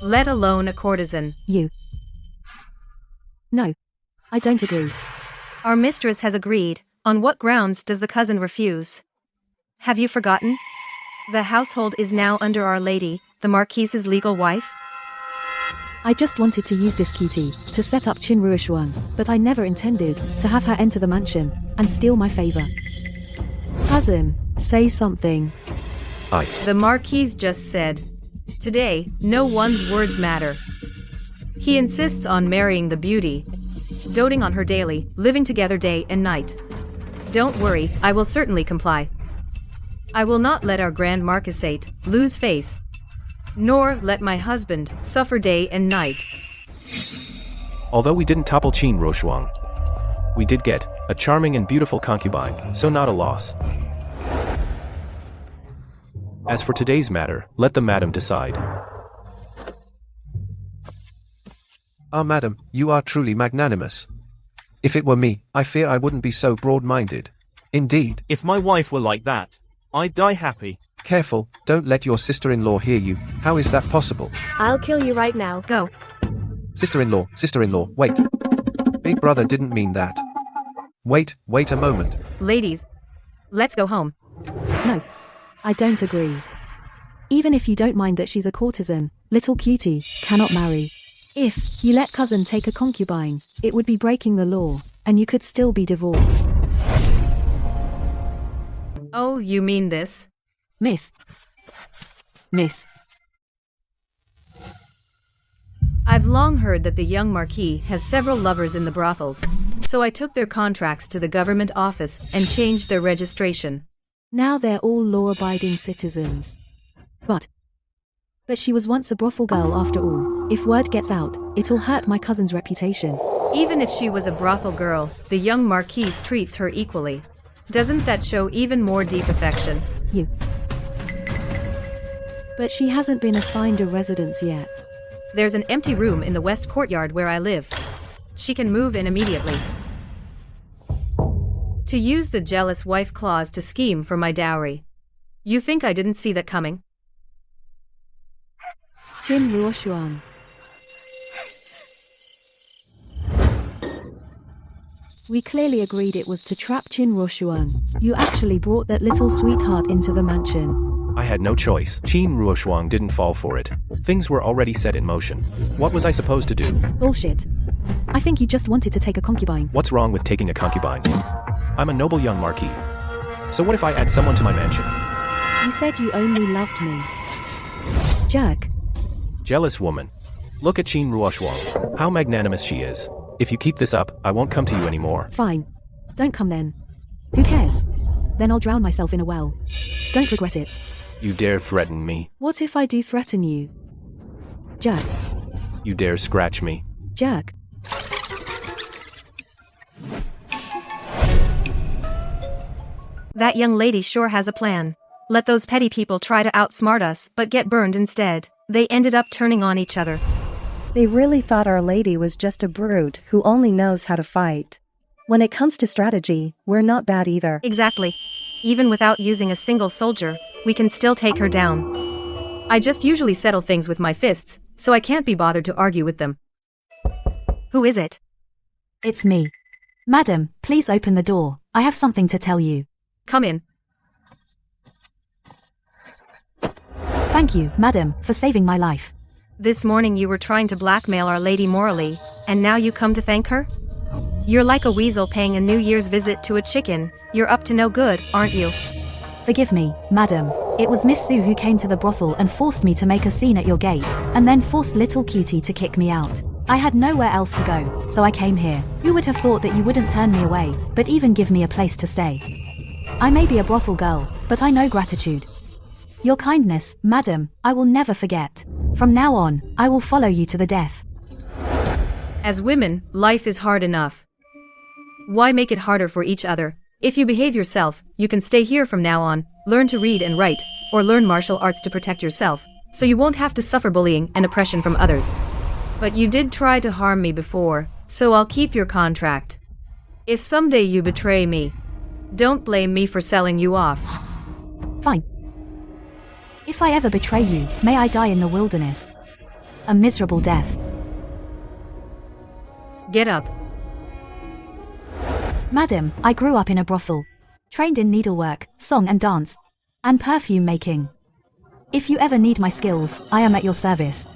let alone a courtesan. You. No. I don't agree. Our mistress has agreed. On what grounds does the cousin refuse? Have you forgotten? The household is now under Our Lady, the Marquis's legal wife. I just wanted to use this cutie to set up Qin Ruoshuang, but I never intended to have her enter the mansion and steal my favor. Cousin, say something. The Marquis just said, today, no one's words matter. He insists on marrying the beauty, doting on her daily, living together day and night. Don't worry, I will certainly comply. I will not let our Grand Marquisate lose face, nor let my husband suffer day and night. Although we didn't topple Qin Ruoshuang, we did get a charming and beautiful concubine, so not a loss. As for today's matter, let the madam decide. Ah, madam, you are truly magnanimous. If it were me, I fear I wouldn't be so broad-minded. Indeed. If my wife were like that, I'd die happy. Careful, don't let your sister-in-law hear you. How is that possible? I'll kill you right now. Go. Sister-in-law, wait. Big brother didn't mean that. Wait a moment. Ladies, let's go home. No. I don't agree. Even if you don't mind that she's a courtesan, little cutie cannot marry. If you let cousin take a concubine, it would be breaking the law, and you could still be divorced. Oh, you mean this? Miss. I've long heard that the young Marquis has several lovers in the brothels, so I took their contracts to the government office and changed their registration. Now they're all law-abiding citizens. But she was once a brothel girl after all. If word gets out, it'll hurt my cousin's reputation. Even if she was a brothel girl, the young Marquis treats her equally. Doesn't that show even more deep affection? You. But she hasn't been assigned a residence yet. There's an empty room in the west courtyard where I live. She can move in immediately. To use the jealous wife clause to scheme for my dowry. You think I didn't see that coming? Qin Ruoshuang. We clearly agreed it was to trap Qin Ruoshuang. You actually brought that little sweetheart into the mansion. I had no choice. Qin Ruoshuang didn't fall for it. Things were already set in motion. What was I supposed to do? Bullshit. I think you just wanted to take a concubine. What's wrong with taking a concubine? I'm a noble young Marquis. So what if I add someone to my mansion? You said you only loved me. Jerk. Jealous woman. Look at Qin Ruoshuang. How magnanimous she is. If you keep this up, I won't come to you anymore. Fine. Don't come then. Who cares? Then I'll drown myself in a well. Don't regret it. You dare threaten me. What if I do threaten you? Jerk. You dare scratch me. Jerk. That young lady sure has a plan. Let those petty people try to outsmart us, but get burned instead. They ended up turning on each other. They really thought Our Lady was just a brute who only knows how to fight. When it comes to strategy, we're not bad either. Exactly. Even without using a single soldier, we can still take her down. I just usually settle things with my fists, so I can't be bothered to argue with them. Who is it? It's me. Madam, please open the door. I have something to tell you. Come in. Thank you, madam, for saving my life. This morning you were trying to blackmail Our Lady morally, and now you come to thank her? You're like a weasel paying a New Year's visit to a chicken. You're up to no good, aren't you? Forgive me, madam. It was Miss Sue who came to the brothel and forced me to make a scene at your gate, and then forced little cutie to kick me out. I had nowhere else to go, so I came here. Who would have thought that you wouldn't turn me away, but even give me a place to stay? I may be a brothel girl, but I know gratitude. Your kindness, madam, I will never forget. From now on, I will follow you to the death. As women, life is hard enough. Why make it harder for each other? If you behave yourself, you can stay here from now on, learn to read and write, or learn martial arts to protect yourself, so you won't have to suffer bullying and oppression from others. But you did try to harm me before, so I'll keep your contract. If someday you betray me, don't blame me for selling you off. Fine. If I ever betray you, may I die in the wilderness. A miserable death. Get up. Madam, I grew up in a brothel. Trained in needlework, song and dance, and perfume making. If you ever need my skills, I am at your service.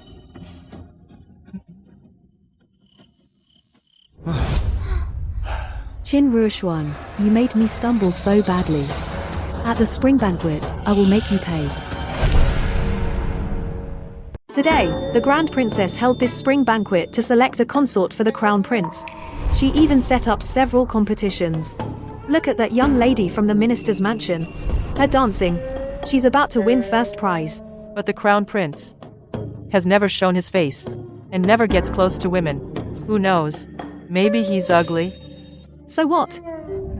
Qin Ruoxuan, you made me stumble so badly. At the spring banquet, I will make you pay. Today, the Grand Princess held this spring banquet to select a consort for the Crown Prince. She even set up several competitions. Look at that young lady from the minister's mansion. Her dancing. She's about to win first prize. But the Crown Prince has never shown his face, and never gets close to women. Who knows? Maybe he's ugly. So what?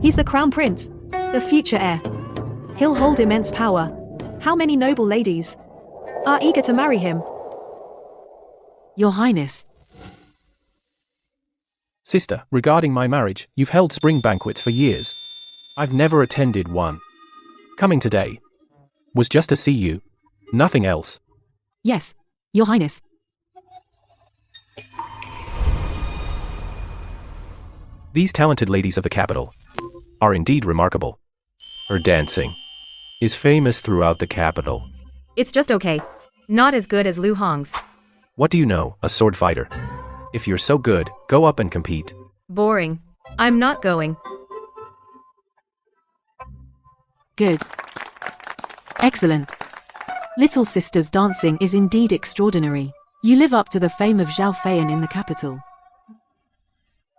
He's the Crown Prince, the future heir. He'll hold immense power. How many noble ladies are eager to marry him? Your Highness. Sister, regarding my marriage, you've held spring banquets for years. I've never attended one. Coming today was just to see you. Nothing else. Yes, Your Highness. These talented ladies of the capital are indeed remarkable. Her dancing is famous throughout the capital. It's just okay. Not as good as Lu Hong's. What do you know, a sword fighter? If you're so good, go up and compete. Boring. I'm not going. Good. Excellent. Little sister's dancing is indeed extraordinary. You live up to the fame of Zhao Feiyan in the capital.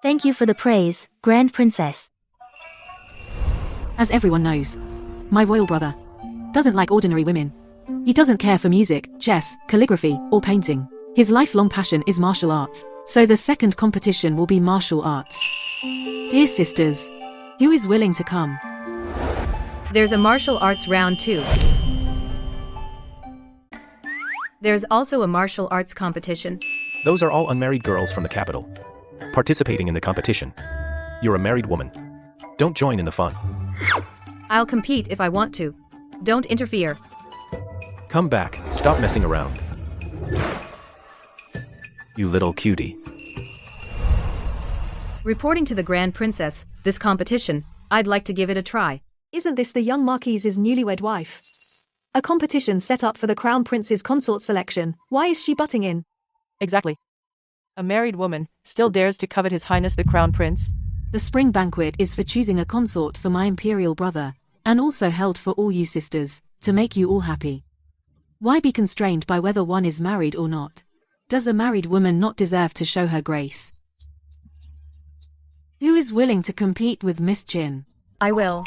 Thank you for the praise, Grand Princess. As everyone knows, my royal brother doesn't like ordinary women. He doesn't care for music, chess, calligraphy, or painting. His lifelong passion is martial arts, so the second competition will be martial arts. Dear sisters, who is willing to come? There's a martial arts round 2. There's also a martial arts competition. Those are all unmarried girls from the capital participating in the competition. You're a married woman. Don't join in the fun. I'll compete if I want to. Don't interfere. Come back, stop messing around. You little cutie. Reporting to the Grand Princess, this competition, I'd like to give it a try. Isn't this the young Marquis's newlywed wife? A competition set up for the Crown Prince's consort selection. Why is she butting in? Exactly. A married woman still dares to covet His Highness the Crown Prince? The spring banquet is for choosing a consort for my imperial brother, and also held for all you sisters, to make you all happy. Why be constrained by whether one is married or not? Does a married woman not deserve to show her grace? Who is willing to compete with Miss Qin? I will.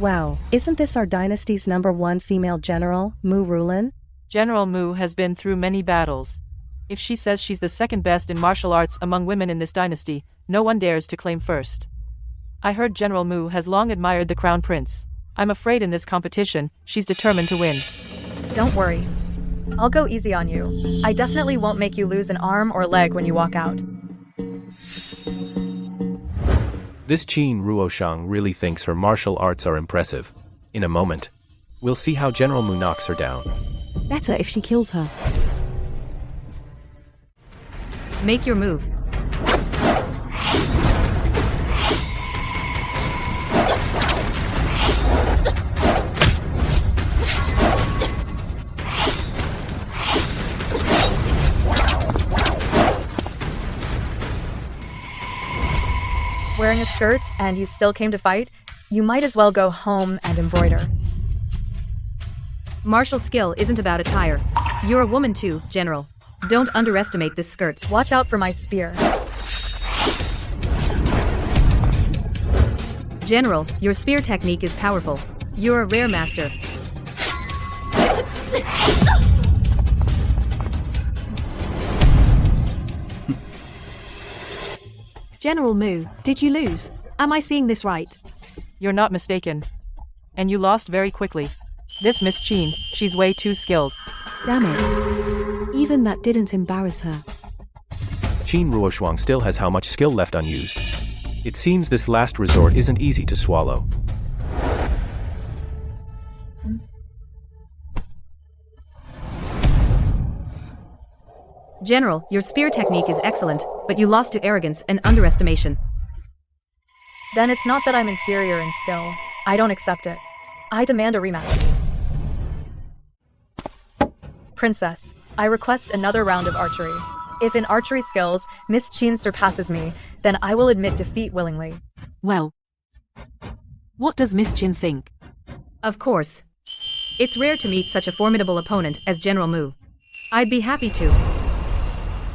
Wow, isn't this our dynasty's #1 female general, Mu Rulin? General Mu has been through many battles. If she says she's the second best in martial arts among women in this dynasty, no one dares to claim first. I heard General Mu has long admired the Crown Prince. I'm afraid in this competition, she's determined to win. Don't worry. I'll go easy on you. I definitely won't make you lose an arm or leg when you walk out. This Qin Ruoshang really thinks her martial arts are impressive. In a moment, we'll see how General Mu knocks her down. Better if she kills her. Make your move. Wearing a skirt and you still came to fight? You might as well go home and embroider. Martial skill isn't about attire. You're a woman too, General. Don't underestimate this skirt. Watch out for my spear. General, your spear technique is powerful. You're a rare master. General Mu, did you lose? Am I seeing this right? You're not mistaken. And you lost very quickly. This Miss Qin, she's way too skilled. Damn it. Even that didn't embarrass her. Qin Ruoshuang still has how much skill left unused. It seems this last resort isn't easy to swallow. General, your spear technique is excellent, but you lost to arrogance and underestimation. Then it's not that I'm inferior in skill. I don't accept it. I demand a rematch. Princess, I request another round of archery. If in archery skills, Miss Qin surpasses me, then I will admit defeat willingly. Well, what does Miss Qin think? Of course. It's rare to meet such a formidable opponent as General Mu. I'd be happy to.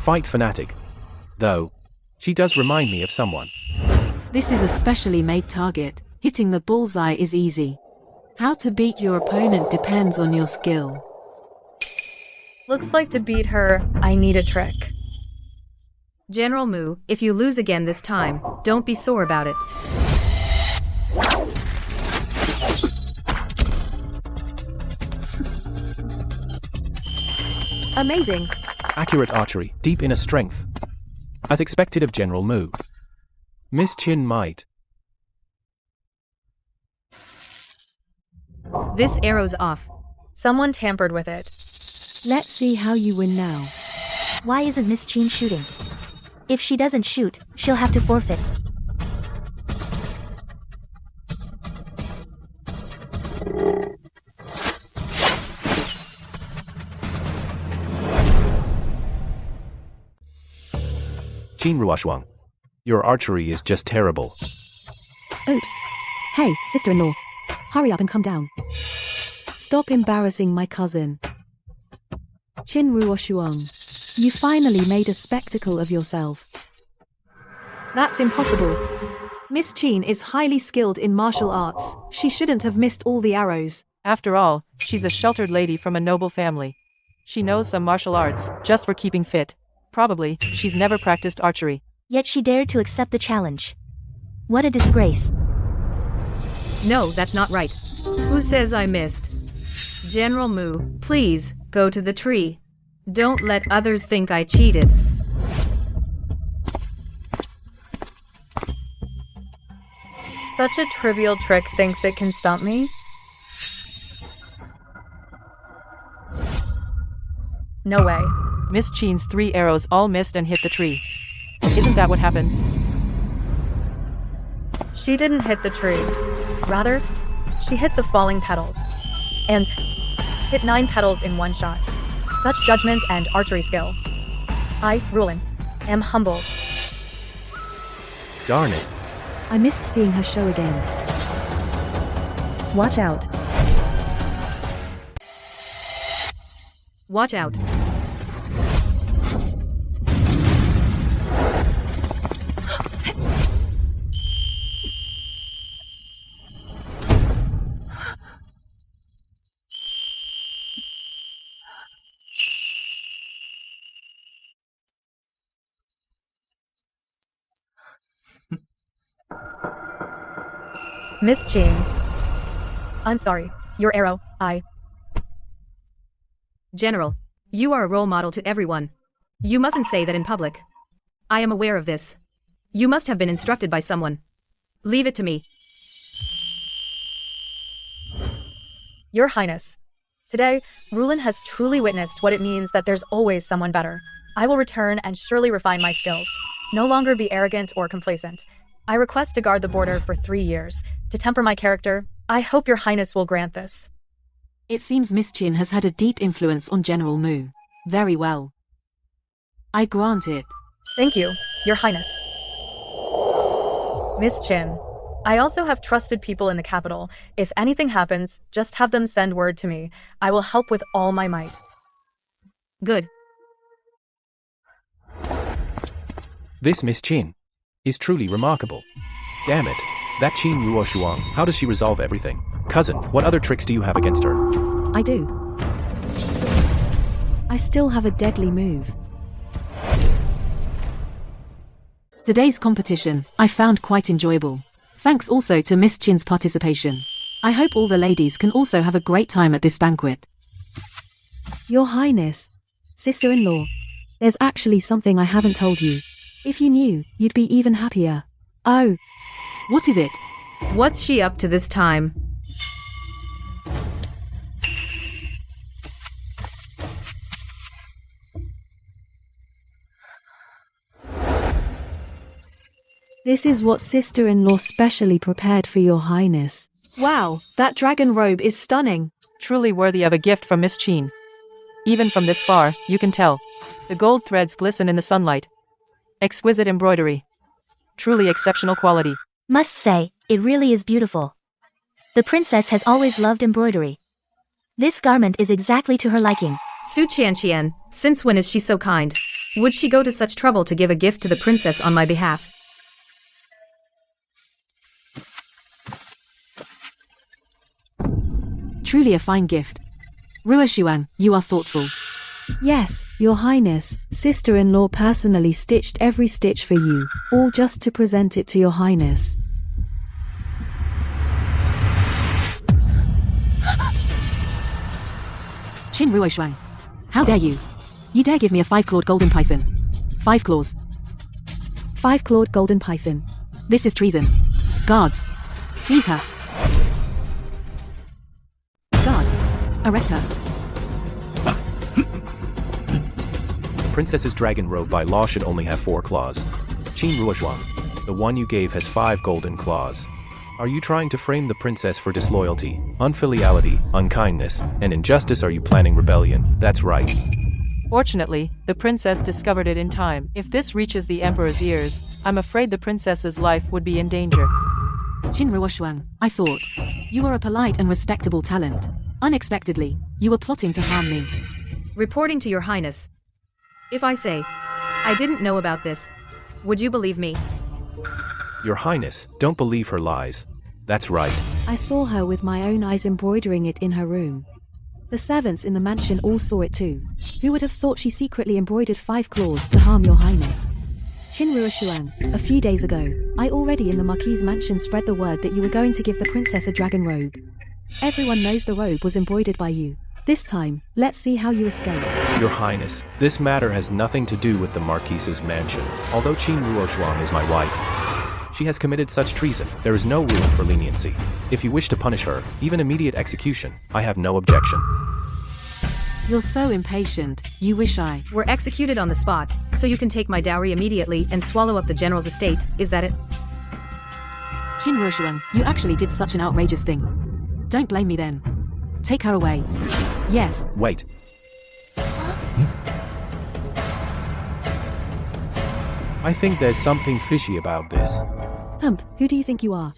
Fight fanatic. Though, she does remind me of someone. This is a specially made target. Hitting the bullseye is easy. How to beat your opponent depends on your skill. Looks like to beat her, I need a trick. General Mu, if you lose again this time, don't be sore about it. Amazing. Accurate archery, deep inner strength. As expected of General Mu. Miss Qin might. This arrow's off. Someone tampered with it. Let's see how you win now. Why isn't Miss Qin shooting? If she doesn't shoot, she'll have to forfeit. Qin Ruoshuang. Your archery is just terrible. Oops. Hey, sister-in-law. Hurry up and come down. Stop embarrassing my cousin. Qin Ruoshuang. You finally made a spectacle of yourself. That's impossible. Miss Qin is highly skilled in martial arts. She shouldn't have missed all the arrows. After all, she's a sheltered lady from a noble family. She knows some martial arts, just for keeping fit. Probably, she's never practiced archery. Yet she dared to accept the challenge. What a disgrace. No, that's not right. Who says I missed? General Mu, please, go to the tree. Don't let others think I cheated. Such a trivial trick thinks it can stump me? No way. Miss Qin's 3 arrows all missed and hit the tree. Isn't that what happened? She didn't hit the tree. Rather, she hit the falling petals. And hit 9 petals in one shot. Such judgment and archery skill. I, Rulin, am humbled. Darn it. I missed seeing her show again. Watch out. Watch out. Miss Qin. I'm sorry. Your arrow, General, you are a role model to everyone. You mustn't say that in public. I am aware of this. You must have been instructed by someone. Leave it to me. Your Highness. Today, Rulin has truly witnessed what it means that there's always someone better. I will return and surely refine my skills. No longer be arrogant or complacent. I request to guard the border for 3 years. To temper my character, I hope your Highness will grant this. It seems Miss Qin has had a deep influence on General Mu. Very well. I grant it. Thank you, Your Highness. Miss Qin. I also have trusted people in the capital. If anything happens, just have them send word to me. I will help with all my might. Good. This Miss Qin is truly remarkable. Damn it. That Qin Ruoshuang, how does she resolve everything? Cousin, what other tricks do you have against her? I do. I still have a deadly move. Today's competition, I found quite enjoyable. Thanks also to Miss Chin's participation. I hope all the ladies can also have a great time at this banquet. Your Highness, sister-in-law, there's actually something I haven't told you. If you knew, you'd be even happier. Oh. What is it? What's she up to this time? This is what sister-in-law specially prepared for your Highness. Wow, that dragon robe is stunning. Truly worthy of a gift from Miss Chin. Even from this far, you can tell. The gold threads glisten in the sunlight. Exquisite embroidery. Truly exceptional quality. Must say, it really is beautiful. The princess has always loved embroidery. This garment is exactly to her liking. Su Qianqian, since when is she so kind? Would she go to such trouble to give a gift to the princess on my behalf? Truly a fine gift. Ruoshuan, you are thoughtful. Yes, your Highness, sister-in-law personally stitched every stitch for you, all just to present it to your Highness. Qin Ruoshuan. How dare you? You dare give me a 5-clawed golden python. 5 claws. 5-clawed golden python. This is treason. Guards. Seize her. Guards. Arrest her. Princess's dragon robe by law should only have 4 claws. Qin Ruoshuang, the one you gave has 5 golden claws. Are you trying to frame the princess for disloyalty, unfiliality, unkindness, and injustice? Are you planning rebellion? That's right. Fortunately, the princess discovered it in time. If this reaches the emperor's ears, I'm afraid the princess's life would be in danger. Qin Ruoshuang, I thought. You were a polite and respectable talent. Unexpectedly, you were plotting to harm me. Reporting to your Highness. If I say, I didn't know about this, would you believe me? Your Highness, don't believe her lies. That's right. I saw her with my own eyes embroidering it in her room. The servants in the mansion all saw it too. Who would have thought she secretly embroidered 5 claws to harm your Highness? Qin Ruoshuan, a few days ago, I already in the Marquis' mansion spread the word that you were going to give the princess a dragon robe. Everyone knows the robe was embroidered by you. This time, let's see how you escape. Your Highness, this matter has nothing to do with the Marquis's mansion. Although Qin Ruoshuang is my wife, she has committed such treason, there is no room for leniency. If you wish to punish her, even immediate execution, I have no objection. You're so impatient, you wish I were executed on the spot, so you can take my dowry immediately and swallow up the general's estate, is that it? Qin Ruoshuan, you actually did such an outrageous thing. Don't blame me then. Take her away. Yes. Wait. I think there's something fishy about this. Hump, who do you think you are?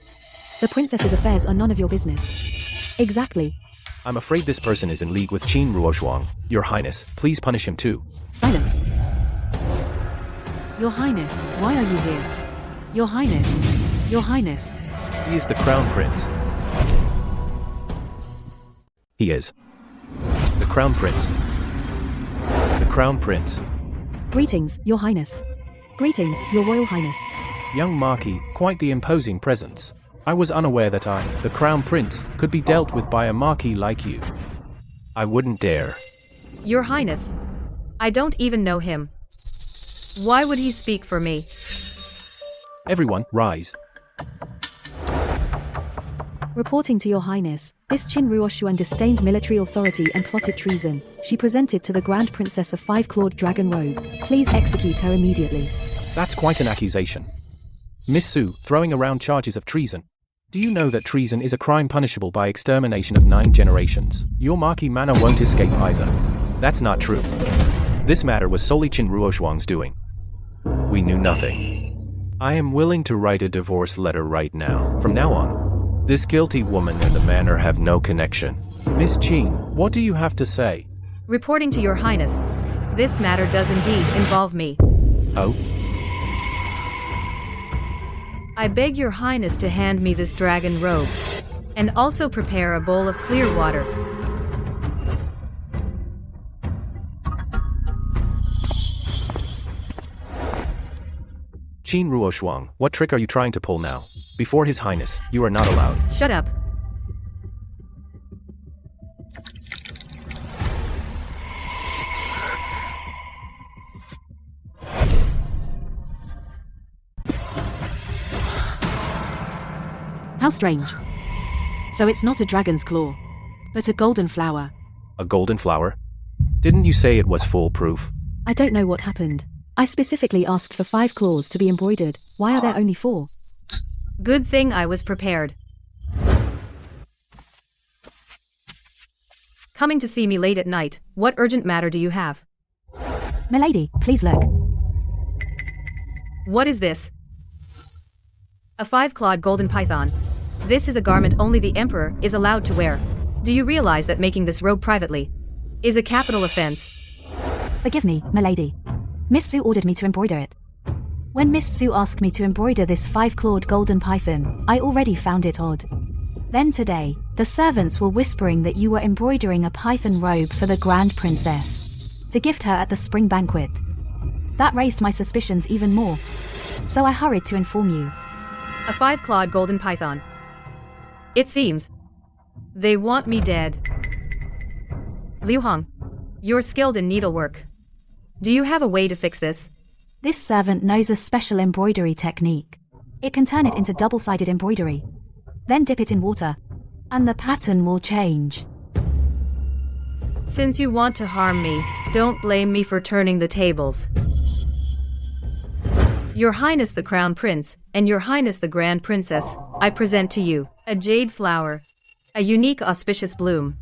The princess's affairs are none of your business. Exactly. I'm afraid this person is in league with Qin Ruoshuang. Your Highness, please punish him too. Silence. Your Highness, why are you here? Your Highness. Your Highness. He is the Crown Prince. He is. The Crown Prince. The Crown Prince. Greetings, Your Highness. Greetings, Your Royal Highness. Young Marquis, quite the imposing presence. I was unaware that I, the Crown Prince, could be dealt with by a Marquis like you. I wouldn't dare. Your Highness, I don't even know him. Why would he speak for me? Everyone, rise. Reporting to Your Highness, this Qin Ruoshuan disdained military authority and plotted treason. She presented to the Grand Princess a 5-clawed dragon robe. Please execute her immediately. That's quite an accusation. Miss Su, throwing around charges of treason. Do you know that treason is a crime punishable by extermination of 9 generations? Your Marquis manor won't escape either. That's not true. This matter was solely Qin Ruoshuang's doing. We knew nothing. I am willing to write a divorce letter right now. From now on, this guilty woman and the manor have no connection. Miss Qin, what do you have to say? Reporting to Your Highness, this matter does indeed involve me. Oh? I beg Your Highness to hand me this dragon robe, and also prepare a bowl of clear water. Qin Ruoshuang, what trick are you trying to pull now? Before His Highness, you are not allowed. Shut up. How strange. So it's not a dragon's claw, but a golden flower. A golden flower? Didn't you say it was foolproof? I don't know what happened. I specifically asked for 5 claws to be embroidered. Why are there only 4? Good thing I was prepared. Coming to see me late at night, what urgent matter do you have? Milady, please look. What is this? A 5-clawed golden python. This is a garment only the Emperor is allowed to wear. Do you realize that making this robe privately is a capital offense? Forgive me, milady. Miss Sue ordered me to embroider it. When Miss Sue asked me to embroider this 5-clawed golden python, I already found it odd. Then today, the servants were whispering that you were embroidering a python robe for the Grand Princess to gift her at the spring banquet. That raised my suspicions even more. So I hurried to inform you. A 5-clawed golden python. It seems they want me dead. Liu Hong, you're skilled in needlework. Do you have a way to fix this? This servant knows a special embroidery technique. It can turn it into double-sided embroidery. Then dip it in water, and the pattern will change. Since you want to harm me, don't blame me for turning the tables. Your Highness the Crown Prince, and Your Highness the Grand Princess, I present to you a jade flower, a unique auspicious bloom.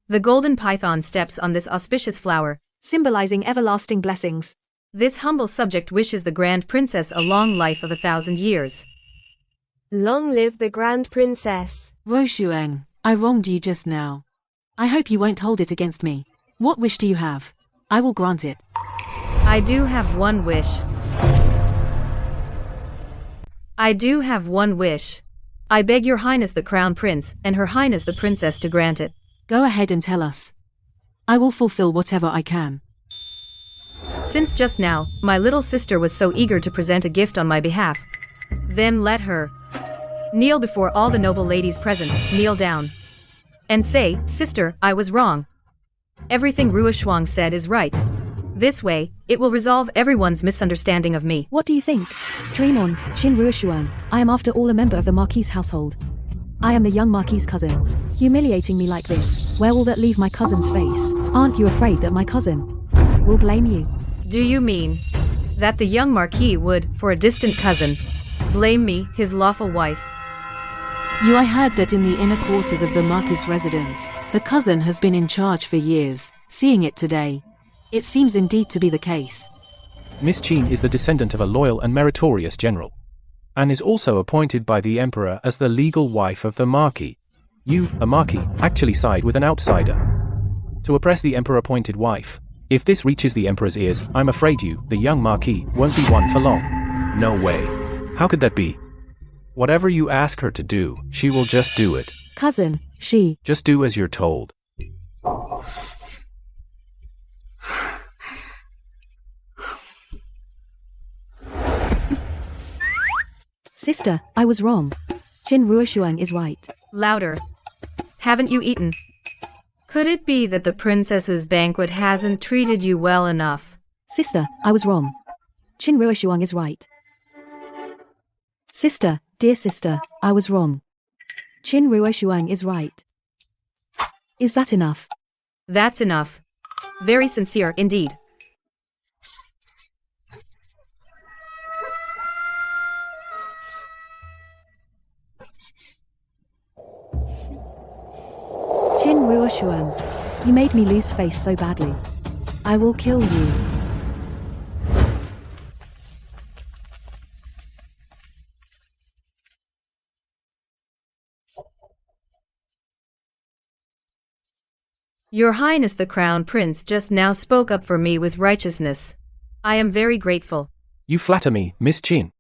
The golden python steps on this auspicious flower, Symbolizing everlasting blessings. This humble subject wishes the Grand Princess a long life of 1,000 years. Long live the Grand Princess. Ruoshuang, I wronged you just now. I hope you won't hold it against me. What wish do you have? I will grant it. I do have one wish. I beg Your Highness the Crown Prince and Her Highness the Princess to grant it. Go ahead and tell us. I will fulfill whatever I can. Since just now, my little sister was so eager to present a gift on my behalf, then let her kneel before all the noble ladies present, kneel down, and say, "Sister, I was wrong. Everything Ruoshuang said is right. This way, it will resolve everyone's misunderstanding of me." What do you think? Dream on, Qin Ruoshuang. I am after all a member of the Marquis household. I am the young Marquis' cousin. Humiliating me like this, where will that leave my cousin's face? Aren't you afraid that my cousin will blame you? Do you mean that the young Marquis would, for a distant cousin, blame me, his lawful wife? I heard that in the inner quarters of the Marquis' residence, the cousin has been in charge for years. Seeing it today, it seems indeed to be the case. Miss Qin is the descendant of a loyal and meritorious general, and is also appointed by the Emperor as the legal wife of the Marquis. You, a Marquis, actually side with an outsider to oppress the Emperor-appointed wife. If this reaches the Emperor's ears, I'm afraid you, the young Marquis, won't be one for long. No way. How could that be? Whatever you ask her to do, she will just do it. Cousin, she. Just do as you're told. Sister, I was wrong. Qin Ruoshuang is right. Louder. Haven't you eaten? Could it be that the princess's banquet hasn't treated you well enough? Sister, I was wrong. Qin Ruoshuang is right. Sister, dear sister, I was wrong. Qin Ruoshuang is right. Is that enough? That's enough. Very sincere indeed. Qin Ruoshuang, you made me lose face so badly. I will kill you. Your Highness the Crown Prince just now spoke up for me with righteousness. I am very grateful. You flatter me, Miss Qin.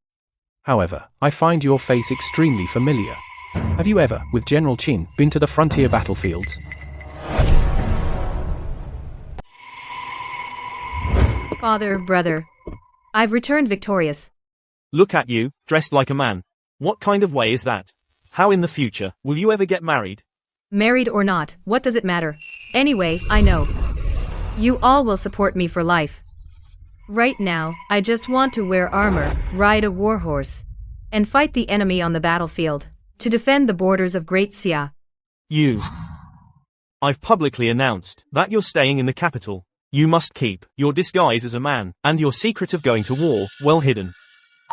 However, I find your face extremely familiar. Have you ever, with General Qin, been to the frontier battlefields? Father, brother. I've returned victorious. Look at you, dressed like a man. What kind of way is that? How in the future will you ever get married? Married or not, what does it matter? Anyway, I know. You all will support me for life. Right now, I just want to wear armor, ride a warhorse, and fight the enemy on the battlefield, to defend the borders of Great Xia. I've publicly announced that you're staying in the capital. You must keep your disguise as a man, and your secret of going to war, well hidden.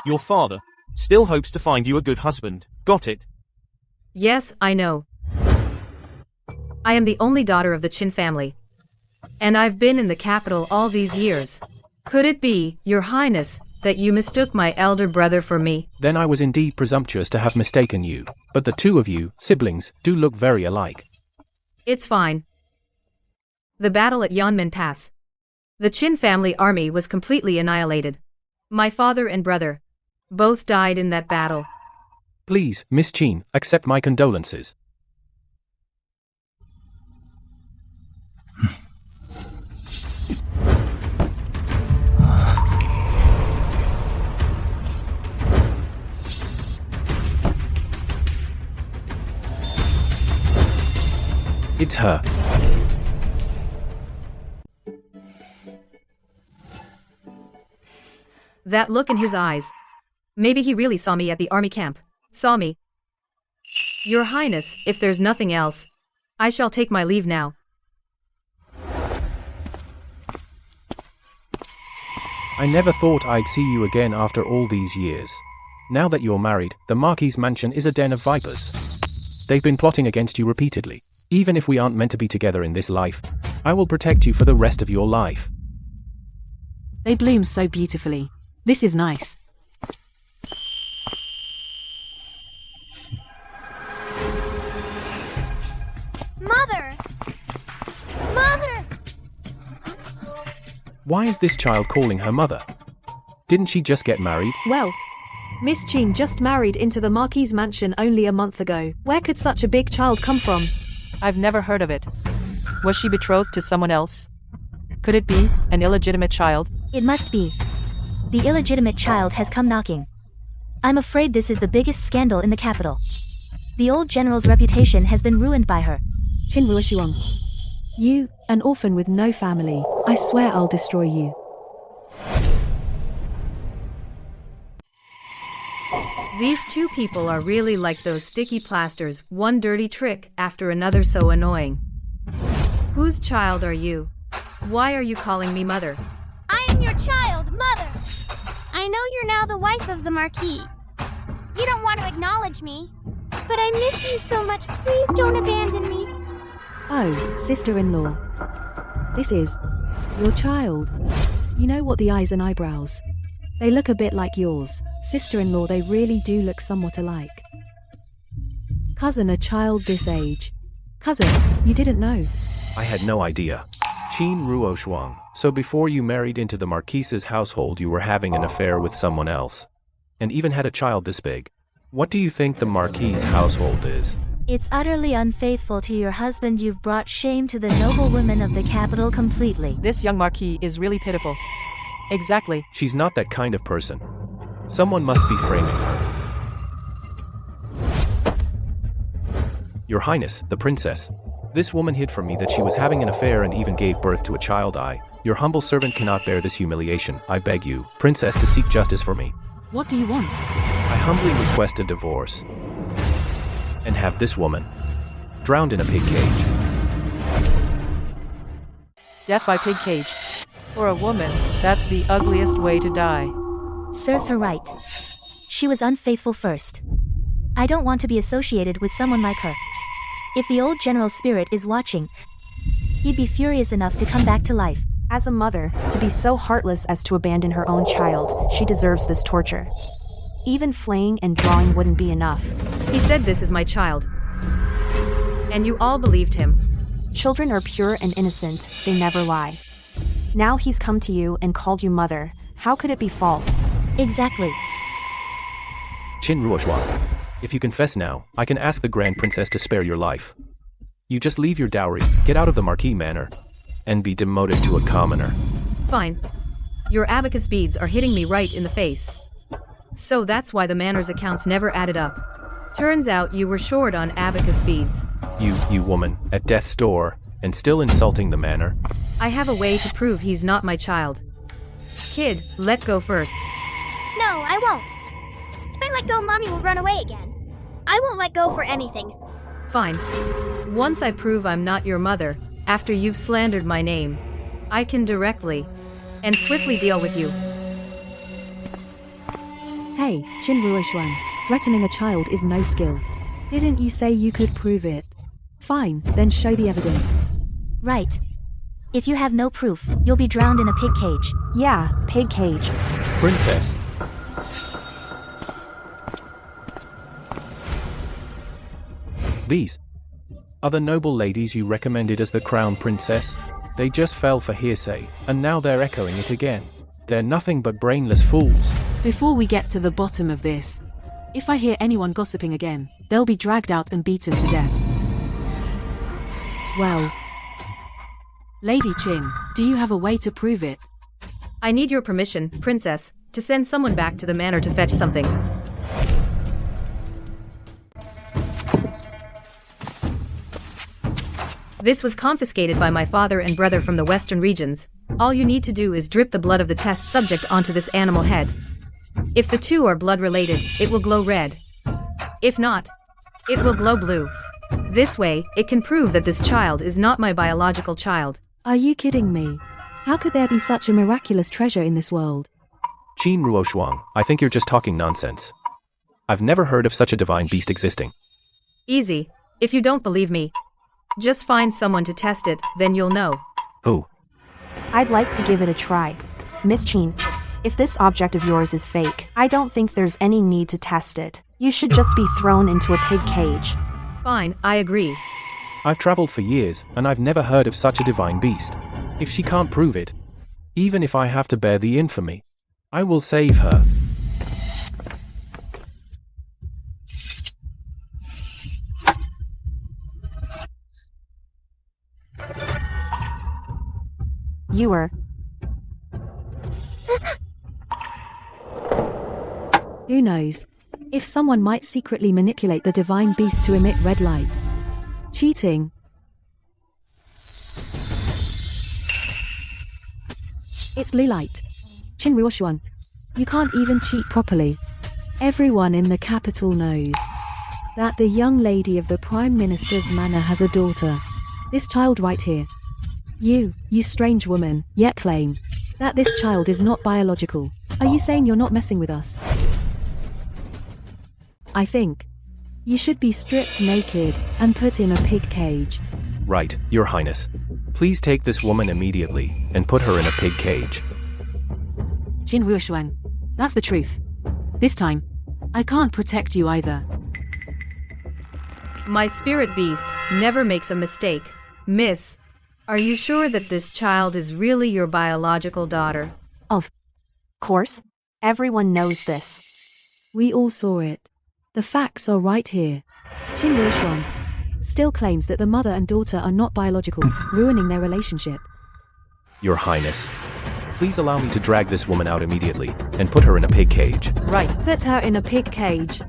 Your father still hopes to find you a good husband. Got it? Yes, I know. I am the only daughter of the Qin family. And I've been in the capital all these years. Could it be, Your Highness, that you mistook my elder brother for me? Then I was indeed presumptuous to have mistaken you. But the two of you, siblings, do look very alike. It's fine. The battle at Yanmen Pass. The Qin family army was completely annihilated. My father and brother both died in that battle. Please, Miss Qin, accept my condolences. It's her. That look in his eyes. Maybe he really saw me at the army camp. Saw me. Your Highness, if there's nothing else, I shall take my leave now. I never thought I'd see you again after all these years. Now that you're married, the Marquis' mansion is a den of vipers. They've been plotting against you repeatedly. Even if we aren't meant to be together in this life, I will protect you for the rest of your life. They bloom so beautifully. This is nice. Mother! Mother! Why is this child calling her mother? Didn't she just get married? Well, Miss Qin just married into the Marquis' mansion only a month ago. Where could such a big child come from? I've never heard of it. Was she betrothed to someone else? Could it be an illegitimate child? It must be. The illegitimate child has come knocking. I'm afraid this is the biggest scandal in the capital. The old general's reputation has been ruined by her. Qin Ruoshuang. You, an orphan with no family, I swear I'll destroy you. These two people are really like those sticky plasters, one dirty trick after another so annoying. Whose child are you? Why are you calling me mother? I am your child, Mother! I know you're now the wife of the Marquis. You don't want to acknowledge me, but I miss you so much. Please don't abandon me. Oh, sister-in-law. This is your child. You know what, the eyes and eyebrows. They look a bit like yours. Sister-in-law, they really do look somewhat alike. Cousin, a child this age. Cousin, you didn't know. I had no idea. Qin Ruoshuang, so before you married into the Marquis's household you were having an affair with someone else. And even had a child this big. What do you think the Marquis's household is? It's utterly unfaithful to your husband. You've brought shame to the noble women of the capital completely. This young Marquis is really pitiful. Exactly. She's not that kind of person. Someone must be framing her. Your Highness, the princess. This woman hid from me that she was having an affair and even gave birth to a child. Your humble servant cannot bear this humiliation. I beg you, princess, to seek justice for me. What do you want? I humbly request a divorce. And have this woman drowned in a pig cage. Death by pig cage. For a woman, that's the ugliest way to die. Serves her right. She was unfaithful first. I don't want to be associated with someone like her. If the old general's spirit is watching, he'd be furious enough to come back to life. As a mother, to be so heartless as to abandon her own child, she deserves this torture. Even flaying and drawing wouldn't be enough. He said this is my child. And you all believed him. Children are pure and innocent, they never lie. Now he's come to you and called you mother. How could it be false? Exactly. Qin Ruoshuang, if you confess now, I can ask the Grand Princess to spare your life. You just leave your dowry, get out of the Marquis manor, and be demoted to a commoner. Fine. Your abacus beads are hitting me right in the face. So that's why the manor's accounts never added up. Turns out you were short on abacus beads. You woman, at death's door, and still insulting the manor. I have a way to prove he's not my child. Kid, let go first. No, I won't. If I let go, Mommy will run away again. I won't let go for anything. Fine. Once I prove I'm not your mother, after you've slandered my name, I can directly and swiftly deal with you. Hey, Qin Ruoshuang, threatening a child is no skill. Didn't you say you could prove it? Fine, then show the evidence. Right. If you have no proof, you'll be drowned in a pig cage. Yeah, pig cage. Princess. These are the noble ladies you recommended as the crown princess. They just fell for hearsay, and now they're echoing it again. They're nothing but brainless fools. Before we get to the bottom of this, if I hear anyone gossiping again, they'll be dragged out and beaten to death. Well, Lady Qin, do you have a way to prove it? I need your permission, princess, to send someone back to the manor to fetch something. This was confiscated by my father and brother from the western regions. All you need to do is drip the blood of the test subject onto this animal head. If the two are blood related, it will glow red. If not, it will glow blue. This way, it can prove that this child is not my biological child. Are you kidding me? How could there be such a miraculous treasure in this world? Qin Ruoshuang, I think you're just talking nonsense. I've never heard of such a divine beast existing. Easy. If you don't believe me, just find someone to test it, then you'll know. Who? I'd like to give it a try. Miss Qin, if this object of yours is fake, I don't think there's any need to test it. You should just be thrown into a pig cage. Fine, I agree. I've traveled for years, and I've never heard of such a divine beast. If she can't prove it, even if I have to bear the infamy, I will save her. You were. Who knows? If someone might secretly manipulate the divine beast to emit red light. Cheating. It's blue light. Qin Ruoshuang. You can't even cheat properly. Everyone in the capital knows that the young lady of the Prime Minister's manor has a daughter. This child right here. You strange woman, yet claim that this child is not biological. Are you saying you're not messing with us? I think you should be stripped naked and put in a pig cage. Right, Your Highness. Please take this woman immediately and put her in a pig cage. Qin Ruoshuang, that's the truth. This time, I can't protect you either. My spirit beast never makes a mistake. Miss, are you sure that this child is really your biological daughter? Of course. Everyone knows this. We all saw it. The facts are right here. Qin Ruoshuang still claims that the mother and daughter are not biological, ruining their relationship. Your Highness, please allow me to drag this woman out immediately and put her in a pig cage. Right, put her in a pig cage.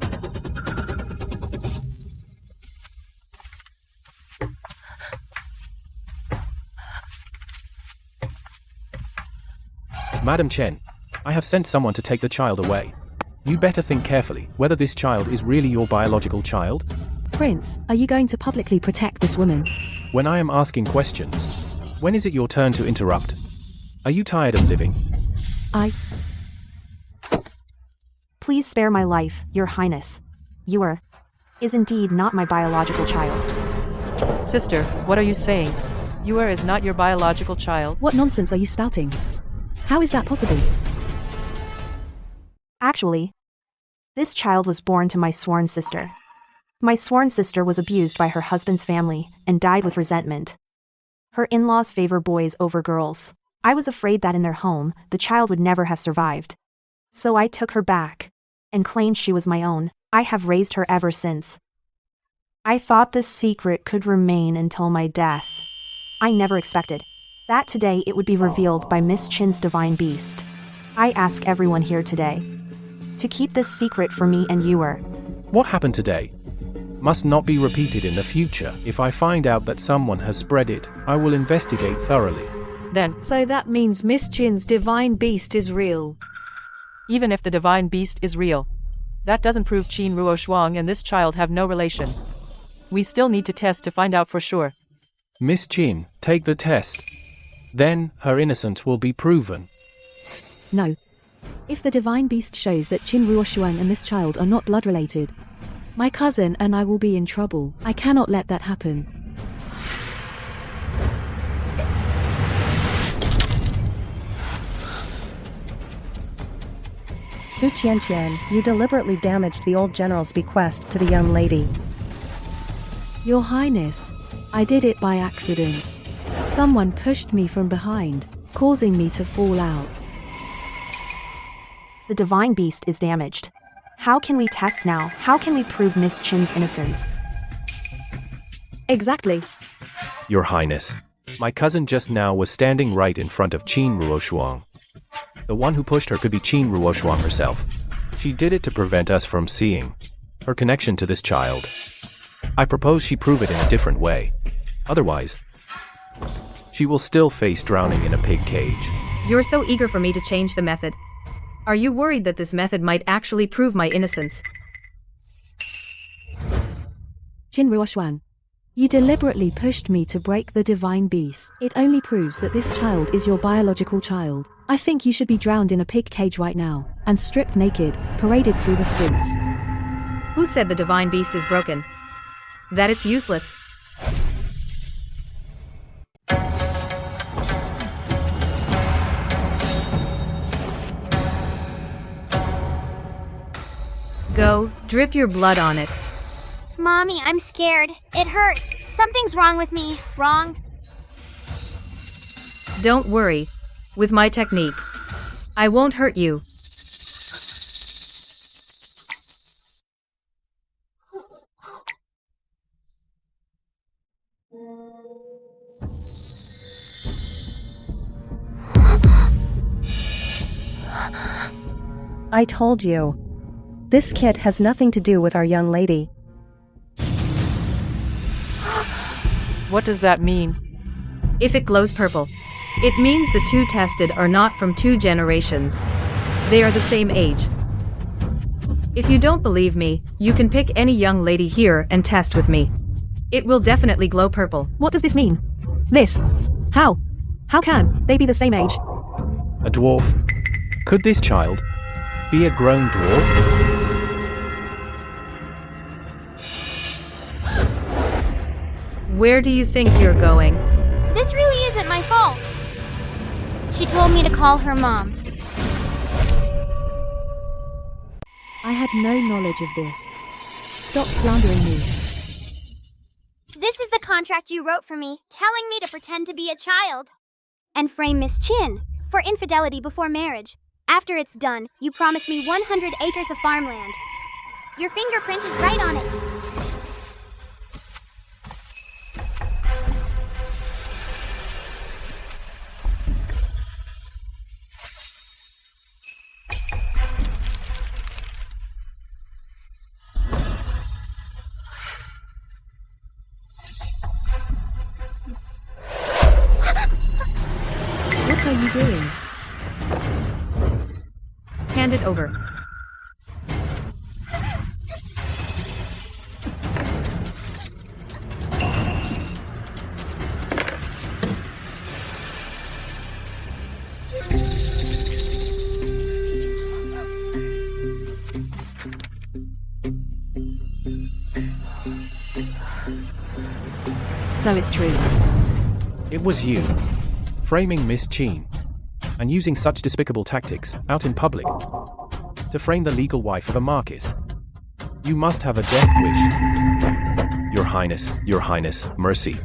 Madam Chen, I have sent someone to take the child away. You better think carefully whether this child is really your biological child. Prince, are you going to publicly protect this woman? When I am asking questions, when is it your turn to interrupt? Are you tired of living? Please spare my life, Your Highness. Yuer is indeed not my biological child. Sister, what are you saying? Yuer is not your biological child? What nonsense are you spouting? How is that possible? Actually, this child was born to my sworn sister. My sworn sister was abused by her husband's family and died with resentment. Her in-laws favor boys over girls. I was afraid that in their home, the child would never have survived. So I took her back and claimed she was my own. I have raised her ever since. I thought this secret could remain until my death. I never expected that today it would be revealed by Miss Qin's divine beast. I ask everyone here today, To keep this secret for me and you. What happened today must not be repeated in the future. If I find out that someone has spread it, I will investigate thoroughly. Then, So that means Miss Chin's divine beast is real. even if the divine beast is real, that doesn't prove Qin Ruoshuang and this child have no relation. We still need to test to find out for sure. Miss Chin, take the test. Then, her innocence will be proven. No. If the divine beast shows that Qin Ruoshuang and this child are not blood related, my cousin and I will be in trouble. I cannot let that happen. Su Qianqian, you deliberately damaged the old general's bequest to the young lady. Your Highness, I did it by accident. Someone pushed me from behind, causing me to fall out. The divine beast is damaged. How can we test now? How can we prove Miss Chin's innocence? Exactly. Your Highness, my cousin just now was standing right in front of Qin Ruoshuang. The one who pushed her could be Qin Ruoshuang herself. She did it to prevent us from seeing her connection to this child. I propose she prove it in a different way. Otherwise, she will still face drowning in a pig cage. You're so eager for me to change the method. Are you worried that this method might actually prove my innocence? Qin Ruoshuang, you deliberately pushed me to break the divine beast. It only proves that this child is your biological child. I think you should be drowned in a pig cage right now, and stripped naked, paraded through the streets. Who said the divine beast is broken? That it's useless. Go, drip your blood on it. Mommy, I'm scared. It hurts. Something's wrong with me. Wrong? Don't worry. With my technique, I won't hurt you. I told you. This kid has nothing to do with our young lady. What does that mean? If it glows purple, it means the two tested are not from two generations. They are the same age. If you don't believe me, you can pick any young lady here and test with me. It will definitely glow purple. What does this mean? This? How? How can they be the same age? A dwarf? Could this child be a grown dwarf? Where do you think you're going? This really isn't my fault. She told me to call her mom. I had no knowledge of this. Stop slandering me. This is the contract you wrote for me, telling me to pretend to be a child. And frame Miss Chin for infidelity before marriage. After it's done, you promise me 100 acres of farmland. Your fingerprint is right on it. What are you doing? Hand it over. So it's true. It was you, framing Miss Chin, and using such despicable tactics out in public to frame the legal wife of a Marquis. You must have a death wish. Your Highness, mercy.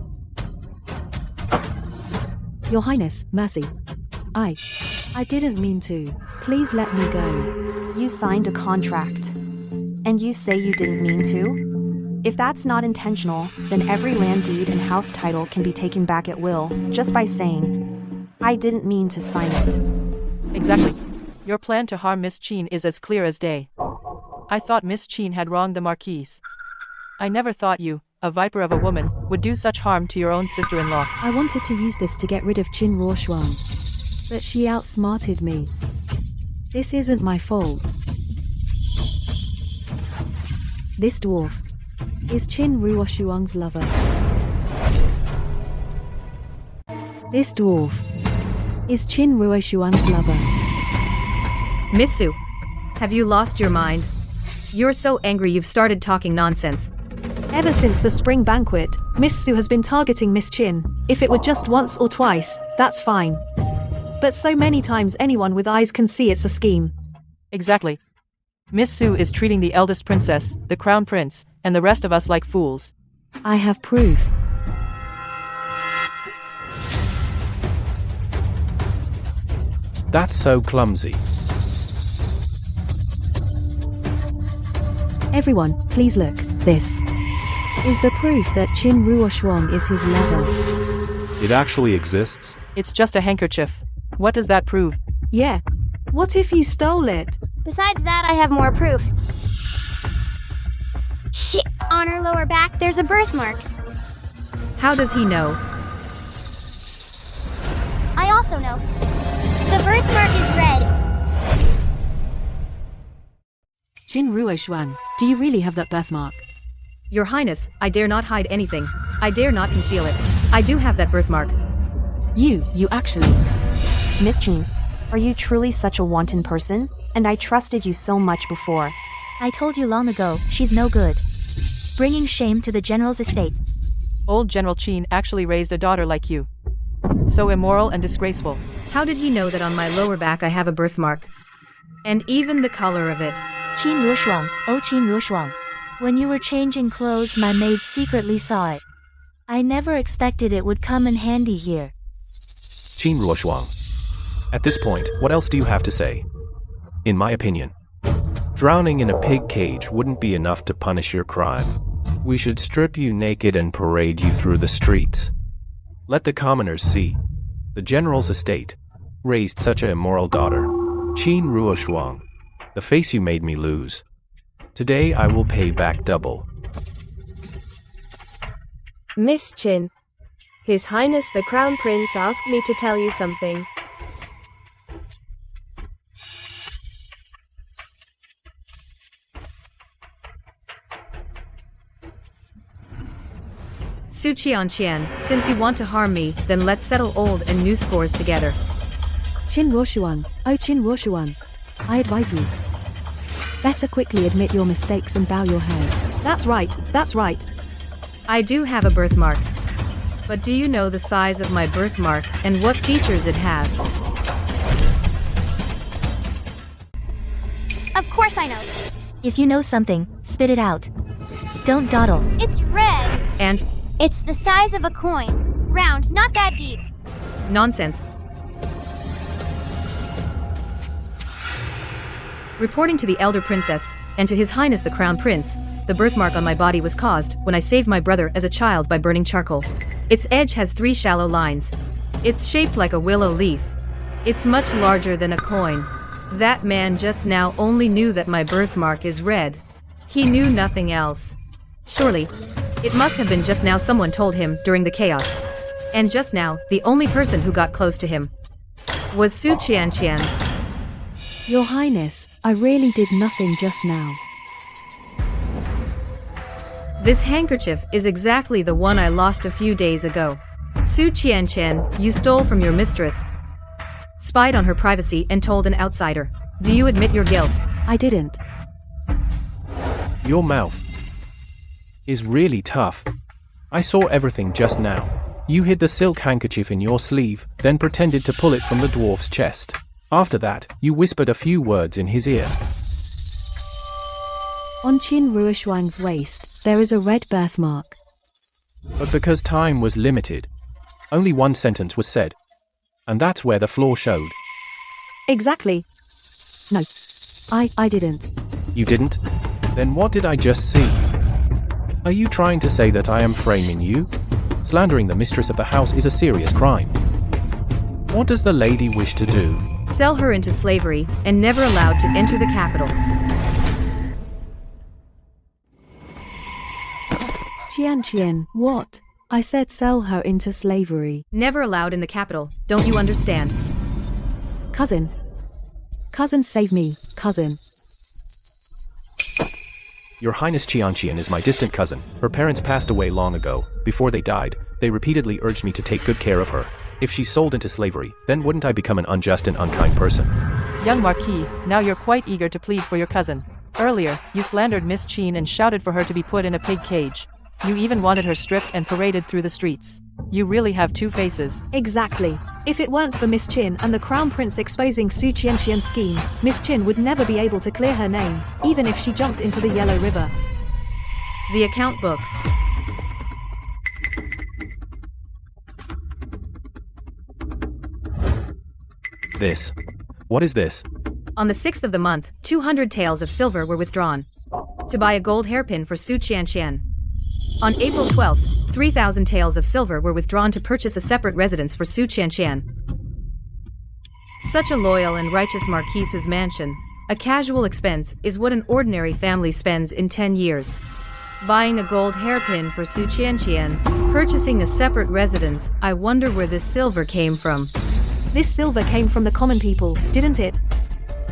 Your Highness, mercy. I didn't mean to. Please let me go. You signed a contract. And you say you didn't mean to? If that's not intentional, then every land deed and house title can be taken back at will, just by saying, I didn't mean to sign it. Exactly. Your plan to harm Miss Qin is as clear as day. I thought Miss Qin had wronged the Marquis. I never thought you, a viper of a woman, would do such harm to your own sister-in-law. I wanted to use this to get rid of Qin Ruoshuang, but she outsmarted me. This isn't my fault. This dwarf is Qin Ruoshuang's lover. This dwarf is Qin Ruoshuang's lover. Miss Su, have you lost your mind? You're so angry you've started talking nonsense. Ever since the spring banquet, Miss Su has been targeting Miss Qin. If it were just once or twice, that's fine. But so many times anyone with eyes can see it's a scheme. Exactly. Miss Su is treating the eldest princess, the crown prince, and the rest of us like fools. I have proof. That's so clumsy. Everyone, please look. This is the proof that Qin Ruoshuang is his lover. It actually exists? It's just a handkerchief. What does that prove? Yeah. What if you stole it? Besides that, I have more proof. Shit! On her lower back, there's a birthmark. How does he know? I also know. The birthmark is red. Qin Ruoshuang, do you really have that birthmark? Your Highness, I dare not hide anything. I dare not conceal it. I do have that birthmark. You actually. Miss Qin, are you truly such a wanton person? And I trusted you so much before. I told you long ago, she's no good. Bringing shame to the general's estate. Old General Qin actually raised a daughter like you. So immoral and disgraceful. How did he know that on my lower back I have a birthmark? And even the color of it. Qin Ruoshuang, oh Qin Ruoshuang. When you were changing clothes, my maid secretly saw it. I never expected it would come in handy here. Qin Ruoshuang. At this point, what else do you have to say? In my opinion, drowning in a pig cage wouldn't be enough to punish your crime. We should strip you naked and parade you through the streets. Let the commoners see. The general's estate raised such an immoral daughter. Qin Ruoshuang, the face you made me lose. Today I will pay back double. Miss Qin. His Highness the Crown Prince asked me to tell you something. Su Qianqian, since you want to harm me, then let's settle old and new scores together. Qin Ruoshuang, oh Qin Ruoshuang. I advise you. Better quickly admit your mistakes and bow your head. That's right, that's right. I do have a birthmark. But do you know the size of my birthmark and what features it has? Of course I know. If you know something, spit it out. Don't dawdle. It's red. And? It's the size of a coin. Round, not that deep. Nonsense. Reporting to the elder princess, and to His Highness the Crown Prince, the birthmark on my body was caused when I saved my brother as a child by burning charcoal. Its edge has 3 shallow lines. It's shaped like a willow leaf. It's much larger than a coin. That man just now only knew that my birthmark is red. He knew nothing else. Surely, it must have been just now someone told him during the chaos. And just now, the only person who got close to him was Su Qianqian. Your Highness, I really did nothing just now. This handkerchief is exactly the one I lost a few days ago. Su Qianqian, you stole from your mistress, spied on her privacy and told an outsider. Do you admit your guilt? I didn't. Your mouth is really tough. I saw everything just now. You hid the silk handkerchief in your sleeve, then pretended to pull it from the dwarf's chest. After that, you whispered a few words in his ear. On Qin Ruoshuang's waist, there is a red birthmark. But because time was limited, only one sentence was said. And that's where the flaw showed. Exactly. No. I didn't. You didn't? Then what did I just see? Are you trying to say that I am framing you? Slandering the mistress of the house is a serious crime. What does the lady wish to do? Sell her into slavery, and never allowed to enter the capital. Qian, what? I said sell her into slavery. Never allowed in the capital, don't you understand? Cousin. Cousin, save me, cousin. Your Highness Qian is my distant cousin. Her parents passed away long ago. Before they died, they repeatedly urged me to take good care of her. If she's sold into slavery, then wouldn't I become an unjust and unkind person? Young Marquis, now you're quite eager to plead for your cousin. Earlier, you slandered Miss Qin and shouted for her to be put in a pig cage. You even wanted her stripped and paraded through the streets. You really have two faces. Exactly. If it weren't for Miss Qin and the Crown Prince exposing Su Qianqian's scheme, Miss Qin would never be able to clear her name, even if she jumped into the Yellow River. The account books. This. What is this? On the 6th of the month, 200 taels of silver were withdrawn to buy a gold hairpin for Su Qianqian. On April 12th, 3,000 taels of silver were withdrawn to purchase a separate residence for Su Qianqian. Such a loyal and righteous Marquis's mansion, a casual expense, is what an ordinary family spends in 10 years. Buying a gold hairpin for Su Qianqian, purchasing a separate residence, I wonder where this silver came from. This silver came from the common people, didn't it?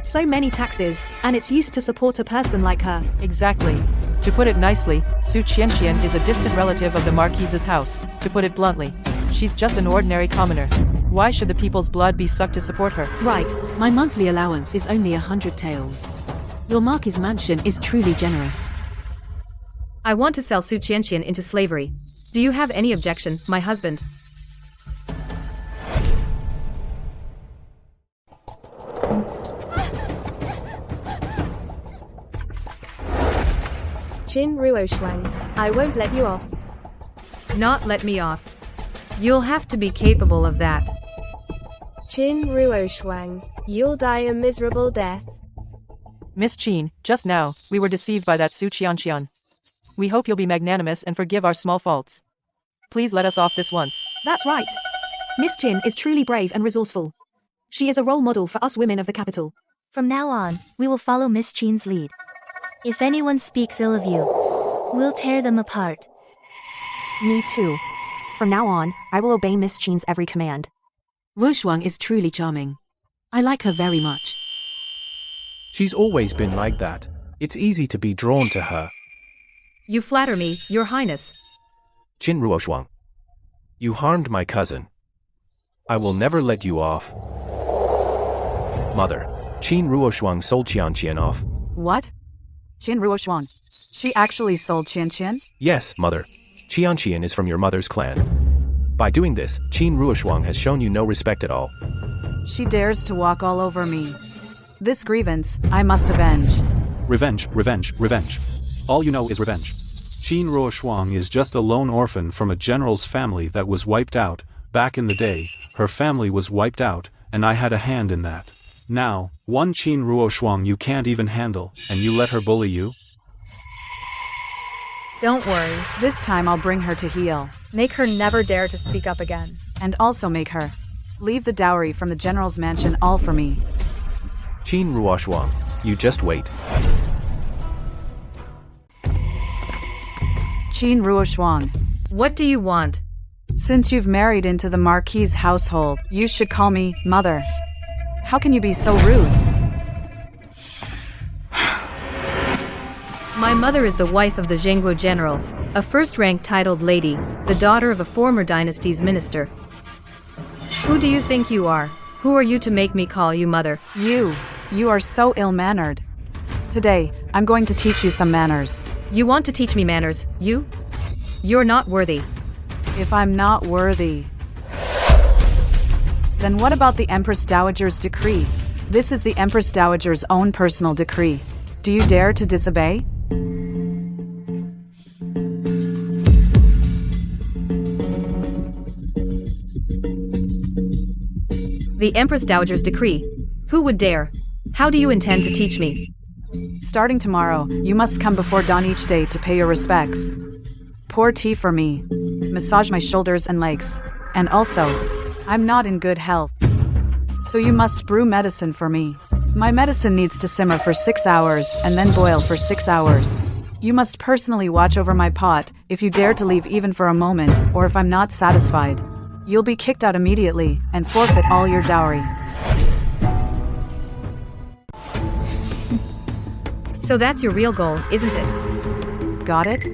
So many taxes, and it's used to support a person like her. Exactly. To put it nicely, Su Qianqian is a distant relative of the Marquis's house. To put it bluntly, she's just an ordinary commoner. Why should the people's blood be sucked to support her? Right, my monthly allowance is only 100 taels. Your Marquis' mansion is truly generous. I want to sell Su Qianqian into slavery. Do you have any objection, my husband? Qin Ruoshuang, I won't let you off. Not let me off. You'll have to be capable of that. Qin Ruoshuang, you'll die a miserable death. Miss Qin, just now, we were deceived by that Su Qianqian. We hope you'll be magnanimous and forgive our small faults. Please let us off this once. That's right. Miss Qin is truly brave and resourceful. She is a role model for us women of the capital. From now on, we will follow Miss Qin's lead. If anyone speaks ill of you, we'll tear them apart. Me too. From now on, I will obey Miss Qin's every command. Ruoshuang is truly charming. I like her very much. She's always been like that. It's easy to be drawn to her. You flatter me, Your Highness. Qin Ruoshuang. You harmed my cousin. I will never let you off. Mother, Qin Ruoshuang sold Qianqian off. What? Qin Ruoshuang. She actually sold Qianqian? Yes, Mother. Qianqian is from your mother's clan. By doing this, Qin Ruoshuang has shown you no respect at all. She dares to walk all over me. This grievance, I must avenge. Revenge, revenge, revenge. All you know is revenge. Qin Ruoshuang is just a lone orphan from a general's family that was wiped out. Back in the day, her family was wiped out, and I had a hand in that. Now, one Qin Ruoshuang you can't even handle, and you let her bully you? Don't worry. This time I'll bring her to heel. Make her never dare to speak up again. And also make her leave the dowry from the general's mansion all for me. Qin Ruoshuang, you just wait. Qin Ruoshuang. What do you want? Since you've married into the Marquis' household, you should call me Mother. How can you be so rude? My mother is the wife of the Zhengguo general, a first-rank titled lady, the daughter of a former dynasty's minister. Who do you think you are? Who are you to make me call you mother? You are so ill-mannered. Today, I'm going to teach you some manners. You want to teach me manners, you? You're not worthy. If I'm not worthy, then what about the Empress Dowager's decree? This is the Empress Dowager's own personal decree. Do you dare to disobey? The Empress Dowager's decree. Who would dare? How do you intend to teach me? Starting tomorrow, you must come before dawn each day to pay your respects. Pour tea for me. Massage my shoulders and legs. And also, I'm not in good health. So you must brew medicine for me. My medicine needs to simmer for 6 hours and then boil for 6 hours. You must personally watch over my pot if you dare to leave even for a moment, or if I'm not satisfied. You'll be kicked out immediately and forfeit all your dowry. So that's your real goal, isn't it? Got it?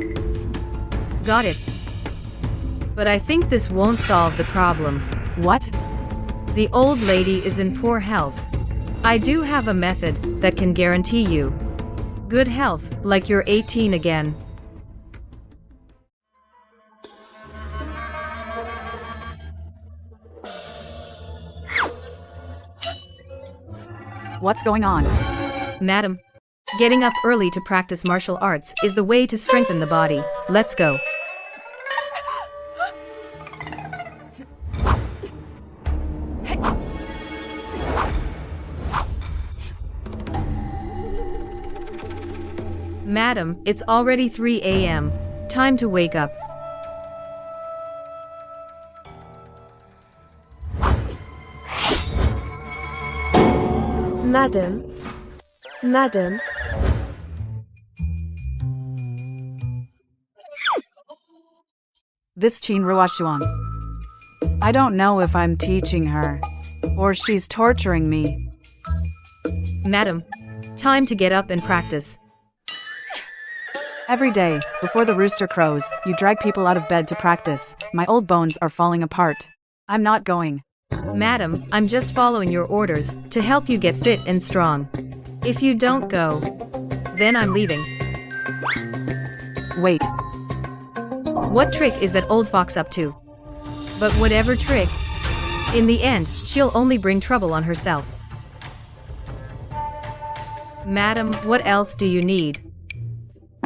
Got it. But I think this won't solve the problem. What? The old lady is in poor health. I do have a method that can guarantee you good health, like you're 18 again. What's going on? Madam, getting up early to practice martial arts is the way to strengthen the body. Let's go. Madam, it's already 3 a.m. Time to wake up. Madam. Madam. This Qin Ruoshuang. I don't know if I'm teaching her, or she's torturing me. Madam, time to get up and practice. Every day, before the rooster crows, you drag people out of bed to practice. My old bones are falling apart. I'm not going. Madam, I'm just following your orders to help you get fit and strong. If you don't go, then I'm leaving. Wait. What trick is that old fox up to? But whatever trick, in the end, she'll only bring trouble on herself. Madam, what else do you need?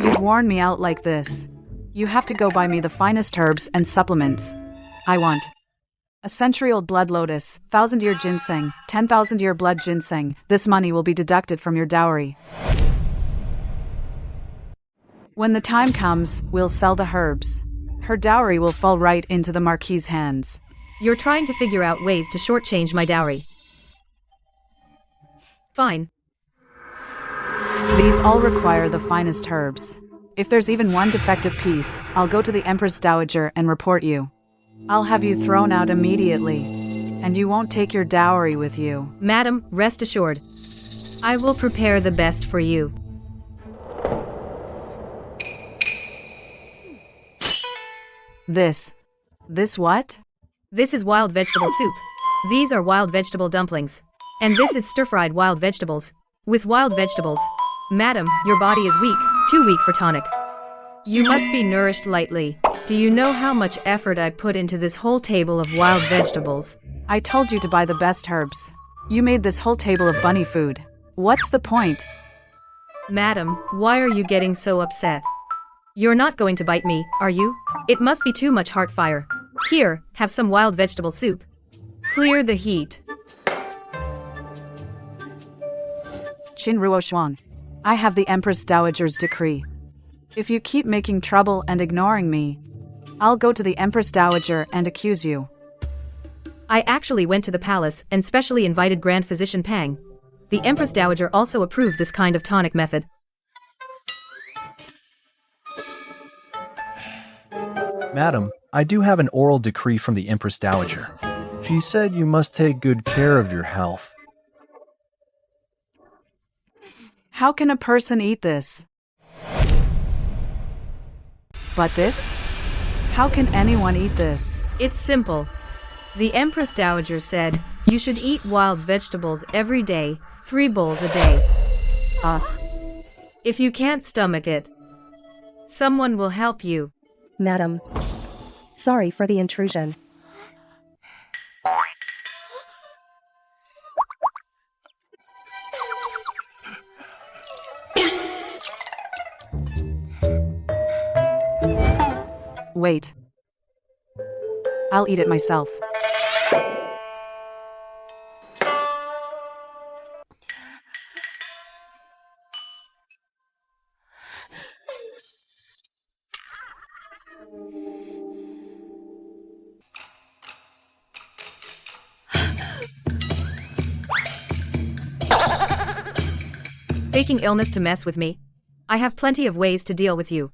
You've worn me out like this. You have to go buy me the finest herbs and supplements. I want a century-old blood lotus, 1,000-year ginseng, 10,000-year blood ginseng. This money will be deducted from your dowry. When the time comes, we'll sell the herbs. Her dowry will fall right into the Marquis' hands. You're trying to figure out ways to shortchange my dowry. Fine. These all require the finest herbs. If there's even one defective piece, I'll go to the Empress Dowager and report you. I'll have you thrown out immediately, and you won't take your dowry with you. Madam, rest assured. I will prepare the best for you. This what? This is wild vegetable soup. These are wild vegetable dumplings. And this is stir-fried wild vegetables. With wild vegetables. Madam, your body is weak, too weak for tonic. You must be nourished lightly. Do you know how much effort I put into this whole table of wild vegetables? I told you to buy the best herbs. You made this whole table of bunny food. What's the point? Madam, why are you getting so upset? You're not going to bite me, are you? It must be too much heart fire. Here, have some wild vegetable soup. Clear the heat. Qin Ruoshuang. I have the Empress Dowager's decree. If you keep making trouble and ignoring me, I'll go to the Empress Dowager and accuse you. I actually went to the palace and specially invited Grand Physician Pang. The Empress Dowager also approved this kind of tonic method. Madam, I do have an oral decree from the Empress Dowager. She said you must take good care of your health. How can a person eat this? But this? How can anyone eat this? It's simple. The Empress Dowager said you should eat wild vegetables every day, 3 bowls a day. If you can't stomach it, someone will help you. Madam, sorry for the intrusion. Wait. I'll eat it myself. faking illness to mess with me? I have plenty of ways to deal with you.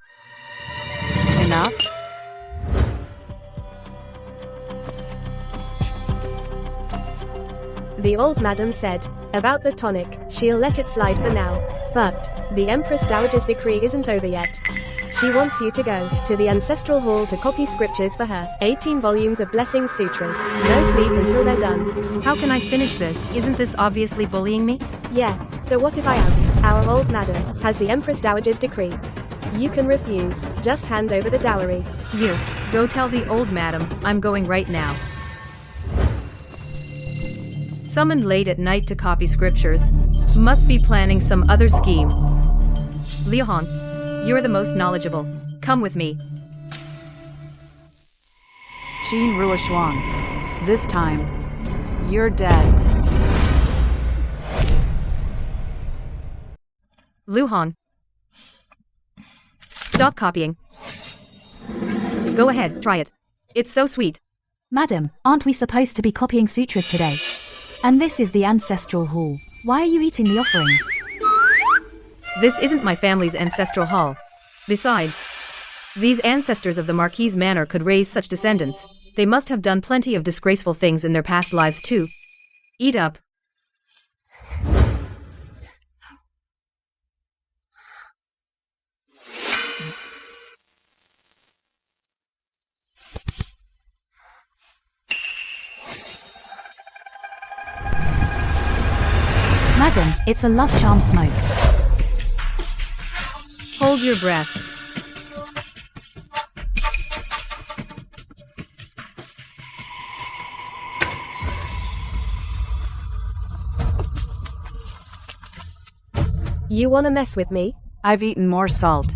Enough? The old madam said. About the tonic, she'll let it slide for now. But the Empress Dowager's decree isn't over yet. She wants you to go to the ancestral hall to copy scriptures for her. 18 volumes of blessing sutras. No sleep until they're done. How can I finish this? Isn't this obviously bullying me? Yeah, so what if I am? Our old madam has the Empress Dowager's decree. You can refuse. Just hand over the dowry. You, go tell the old madam, I'm going right now. Summoned late at night to copy scriptures. Must be planning some other scheme. Liuhong, you're the most knowledgeable. Come with me. Qin Ruoshuang. This time, you're dead. Luhan. Stop copying. Go ahead, try it. It's so sweet. Madam, aren't we supposed to be copying sutras today? And this is the ancestral hall. Why are you eating the offerings? This isn't my family's ancestral hall. Besides, these ancestors of the Marquis manor could raise such descendants. They must have done plenty of disgraceful things in their past lives too. Eat up. Madam, it's a love charm smoke. Hold your breath. You wanna mess with me? I've eaten more salt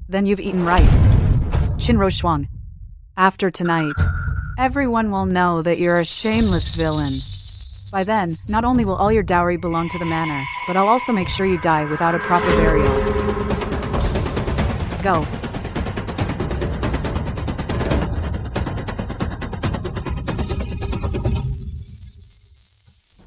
than you've eaten rice. Qin Ruoshuang. After tonight, everyone will know that you're a shameless villain. By then, not only will all your dowry belong to the manor, but I'll also make sure you die without a proper burial. Go.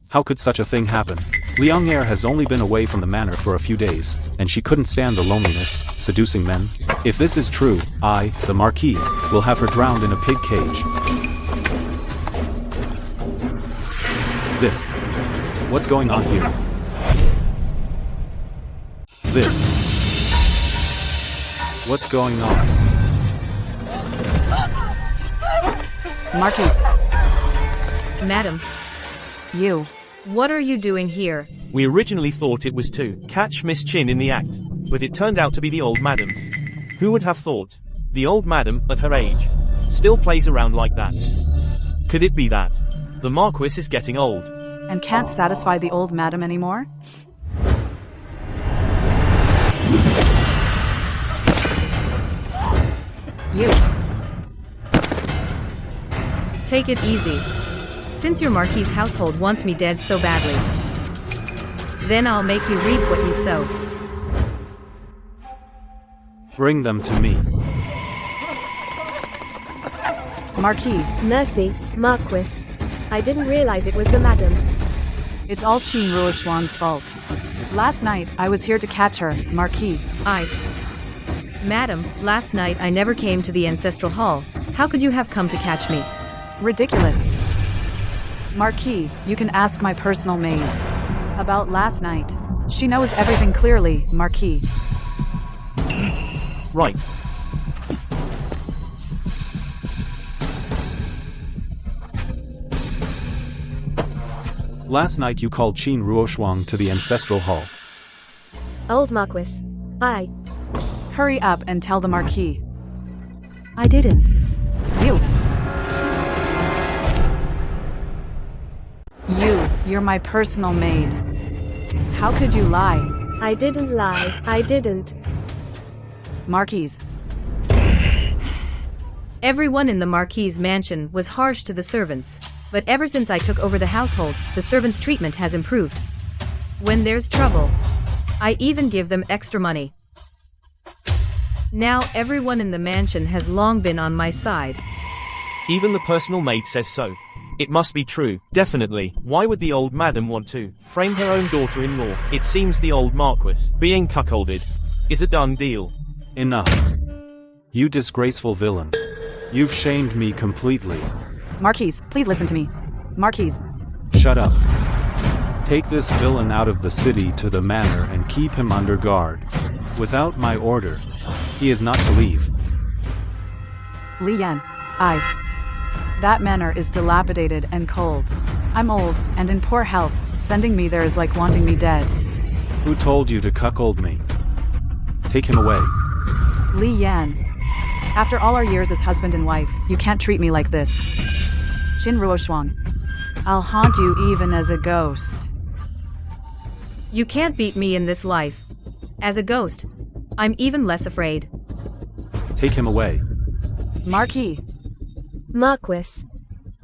How could such a thing happen? Liang Er has only been away from the manor for a few days, and she couldn't stand the loneliness, seducing men. If this is true, I, the Marquis, will have her drowned in a pig cage. This. What's going on here? This. What's going on? Marquis. Madam. You. What are you doing here? We originally thought it was to catch Miss Qin in the act, but it turned out to be the old madam. Who would have thought? The old madam, at her age, still plays around like that. Could it be that the Marquis is getting old and can't satisfy the old madam anymore? You. Take it easy. Since your Marquis' household wants me dead so badly, then I'll make you reap what you sow. Bring them to me. Marquis. Mercy, Marquis. I didn't realize it was the madam. It's all Qin Ruoshuang's fault. Last night, I was here to catch her, Marquis. Madam, last night I never came to the ancestral hall. How could you have come to catch me? Ridiculous. Marquis, you can ask my personal maid about last night. She knows everything clearly, Marquis. Right. Last night you called Qin Ruoshuang to the ancestral hall. Old Marquis. I. Hurry up and tell the Marquis. I didn't. You're my personal maid. How could you lie? I didn't lie. I didn't. Marquis. Everyone in the Marquis' mansion was harsh to the servants, but ever since I took over the household, the servants' treatment has improved. When there's trouble, I even give them extra money. Now everyone in the mansion has long been on my side. Even the personal maid says so. It must be true, definitely. Why would the old madam want to frame her own daughter-in-law? It seems the old Marquis, being cuckolded, is a done deal. Enough. You disgraceful villain. You've shamed me completely. Marquis, please listen to me. Marquis. Shut up. Take this villain out of the city to the manor and keep him under guard. Without my order, he is not to leave. Li Yan. That manor is dilapidated and cold. I'm old and in poor health. Sending me there is like wanting me dead. Who told you to cuckold me? Take him away. Li Yan. After all our years as husband and wife, you can't treat me like this. Qin Ruoshuang. I'll haunt you even as a ghost. You can't beat me in this life. As a ghost, I'm even less afraid. Take him away. Marquis. Marquis.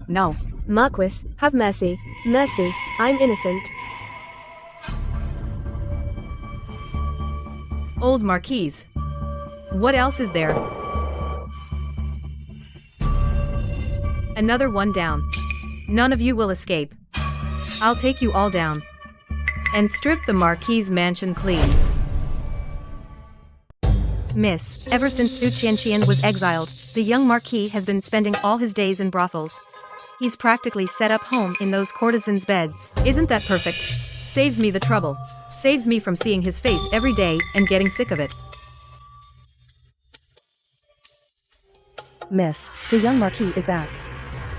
No. Marquis, have mercy. Mercy, I'm innocent. Old Marquis. What else is there? Another one down. None of you will escape. I'll take you all down and strip the Marquis' mansion clean. Miss, ever since Su Qianqian was exiled, the young Marquis has been spending all his days in brothels. He's practically set up home in those courtesans' beds. Isn't that perfect? Saves me the trouble. Saves me from seeing his face every day and getting sick of it. Miss, the young Marquis is back.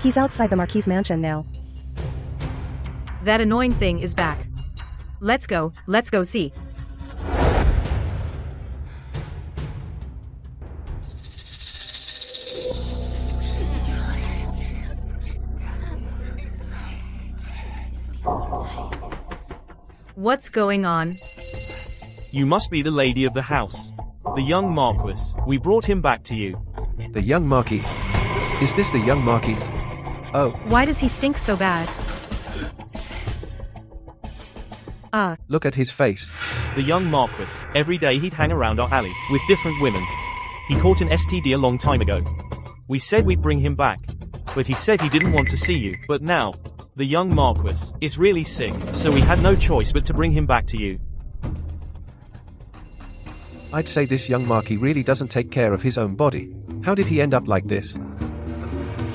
He's outside the Marquis' mansion now. That annoying thing is back. Let's go see. What's going on? You must be the lady of the house. The young Marquis. We brought him back to you. The young Marquis. Is this the young Marquis? Oh. Why does he stink so bad? Look at his face. The young Marquis. Every day he'd hang around our alley with different women. He caught an STD a long time ago. We said we'd bring him back, but he said he didn't want to see you. But now, the young Marquis is really sick, so we had no choice but to bring him back to you. I'd say this young Marquis really doesn't take care of his own body. How did he end up like this?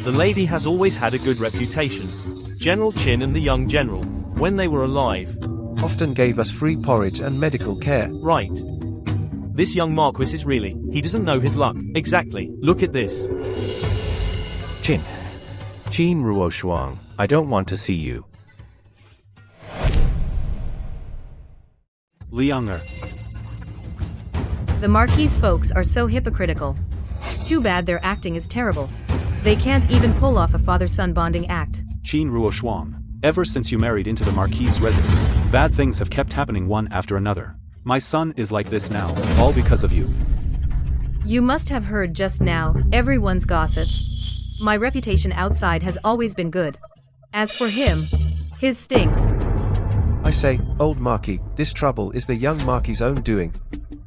The lady has always had a good reputation. General Qin and the young general, when they were alive, often gave us free porridge and medical care. Right. This young Marquis is really, he doesn't know his luck. Exactly. Look at this. Qin Ruoshuang, I don't want to see you. Lianger. The Marquis folks are so hypocritical. Too bad their acting is terrible. They can't even pull off a father-son bonding act. Qin Ruoshuang. Ever since you married into the Marquis' residence, bad things have kept happening one after another. My son is like this now, all because of you. You must have heard just now, everyone's gossip. My reputation outside has always been good. As for him, his stinks. I say, old Marquis, this trouble is the young Marquis' own doing.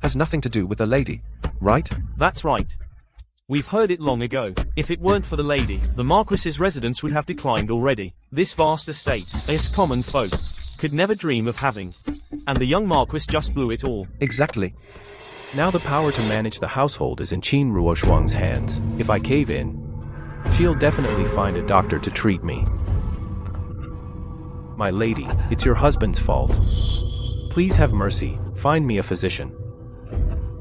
Has nothing to do with the lady, right? That's right. We've heard it long ago. If it weren't for the lady, the Marquis's residence would have declined already. This vast estate, us common folk, could never dream of having. And the young Marquis just blew it all. Exactly. Now the power to manage the household is in Qin Ruoshuang's hands. If I cave in, she'll definitely find a doctor to treat me. My lady, it's your husband's fault. Please have mercy, find me a physician.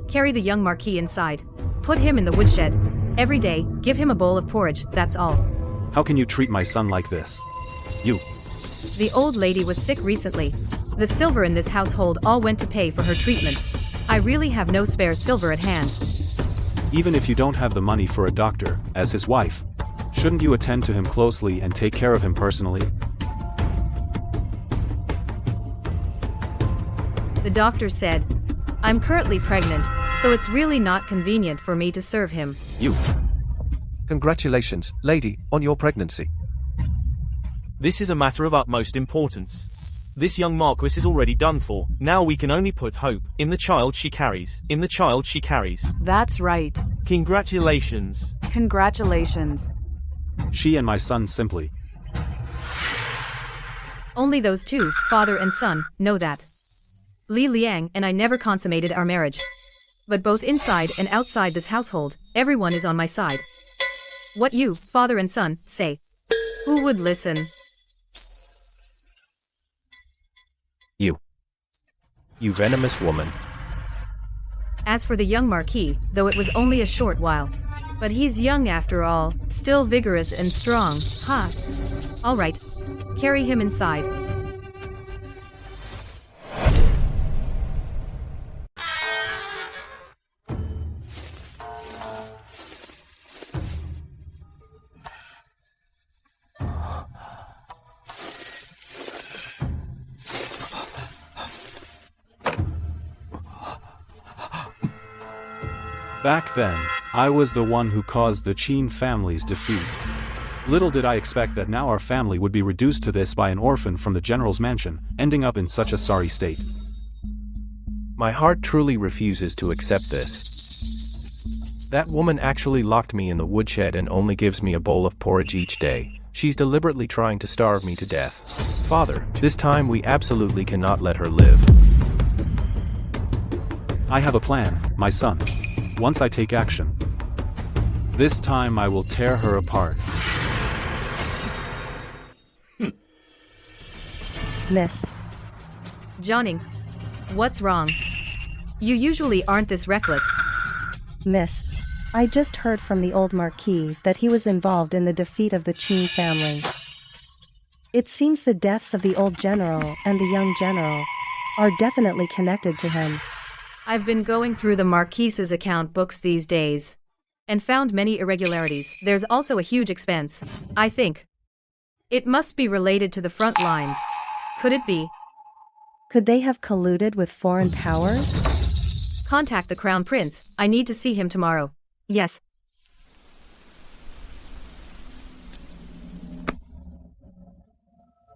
Carry the young Marquis inside. Put him in the woodshed. Every day, give him a bowl of porridge, that's all. How can you treat my son like this? You. The old lady was sick recently. The silver in this household all went to pay for her treatment. I really have no spare silver at hand. Even if you don't have the money for a doctor, as his wife, shouldn't you attend to him closely and take care of him personally? The doctor said, I'm currently pregnant, so it's really not convenient for me to serve him. You. Congratulations, lady, on your pregnancy. This is a matter of utmost importance. This young Marquis is already done for. Now we can only put hope in the child she carries. In the child she carries. That's right. Congratulations. Congratulations. She and my son simply Only those two, father and son, know that. Li Liang and I never consummated our marriage. But both inside and outside this household, everyone is on my side. What you, father and son, say. Who would listen? You venomous woman. As for the young Marquis, though it was only a short while. But he's young after all, still vigorous and strong, huh? All right. Carry him inside. Back then, I was the one who caused the Qin family's defeat. Little did I expect that now our family would be reduced to this by an orphan from the general's mansion, ending up in such a sorry state. My heart truly refuses to accept this. That woman actually locked me in the woodshed and only gives me a bowl of porridge each day. She's deliberately trying to starve me to death. Father, this time we absolutely cannot let her live. I have a plan, my son. Once I take action, this time I will tear her apart. Miss. Johnning. What's wrong? You usually aren't this reckless. Miss. I just heard from the old Marquis that he was involved in the defeat of the Qin family. It seems the deaths of the old general and the young general are definitely connected to him. I've been going through the Marquis's account books these days and found many irregularities. There's also a huge expense, I think. It must be related to the front lines. Could it be? Could they have colluded with foreign powers? Contact the Crown Prince. I need to see him tomorrow. Yes.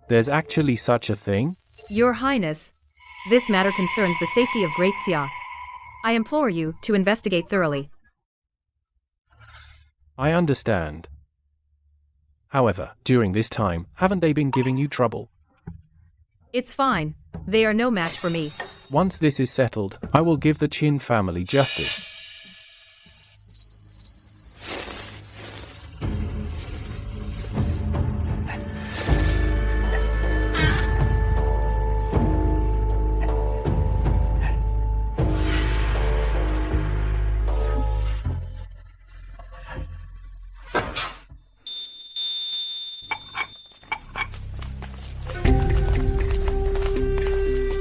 There's actually such a thing? Your Highness, this matter concerns the safety of Great Xia. I implore you to investigate thoroughly. I understand. However, during this time, haven't they been giving you trouble? It's fine. They are no match for me. Once this is settled, I will give the Qin family justice.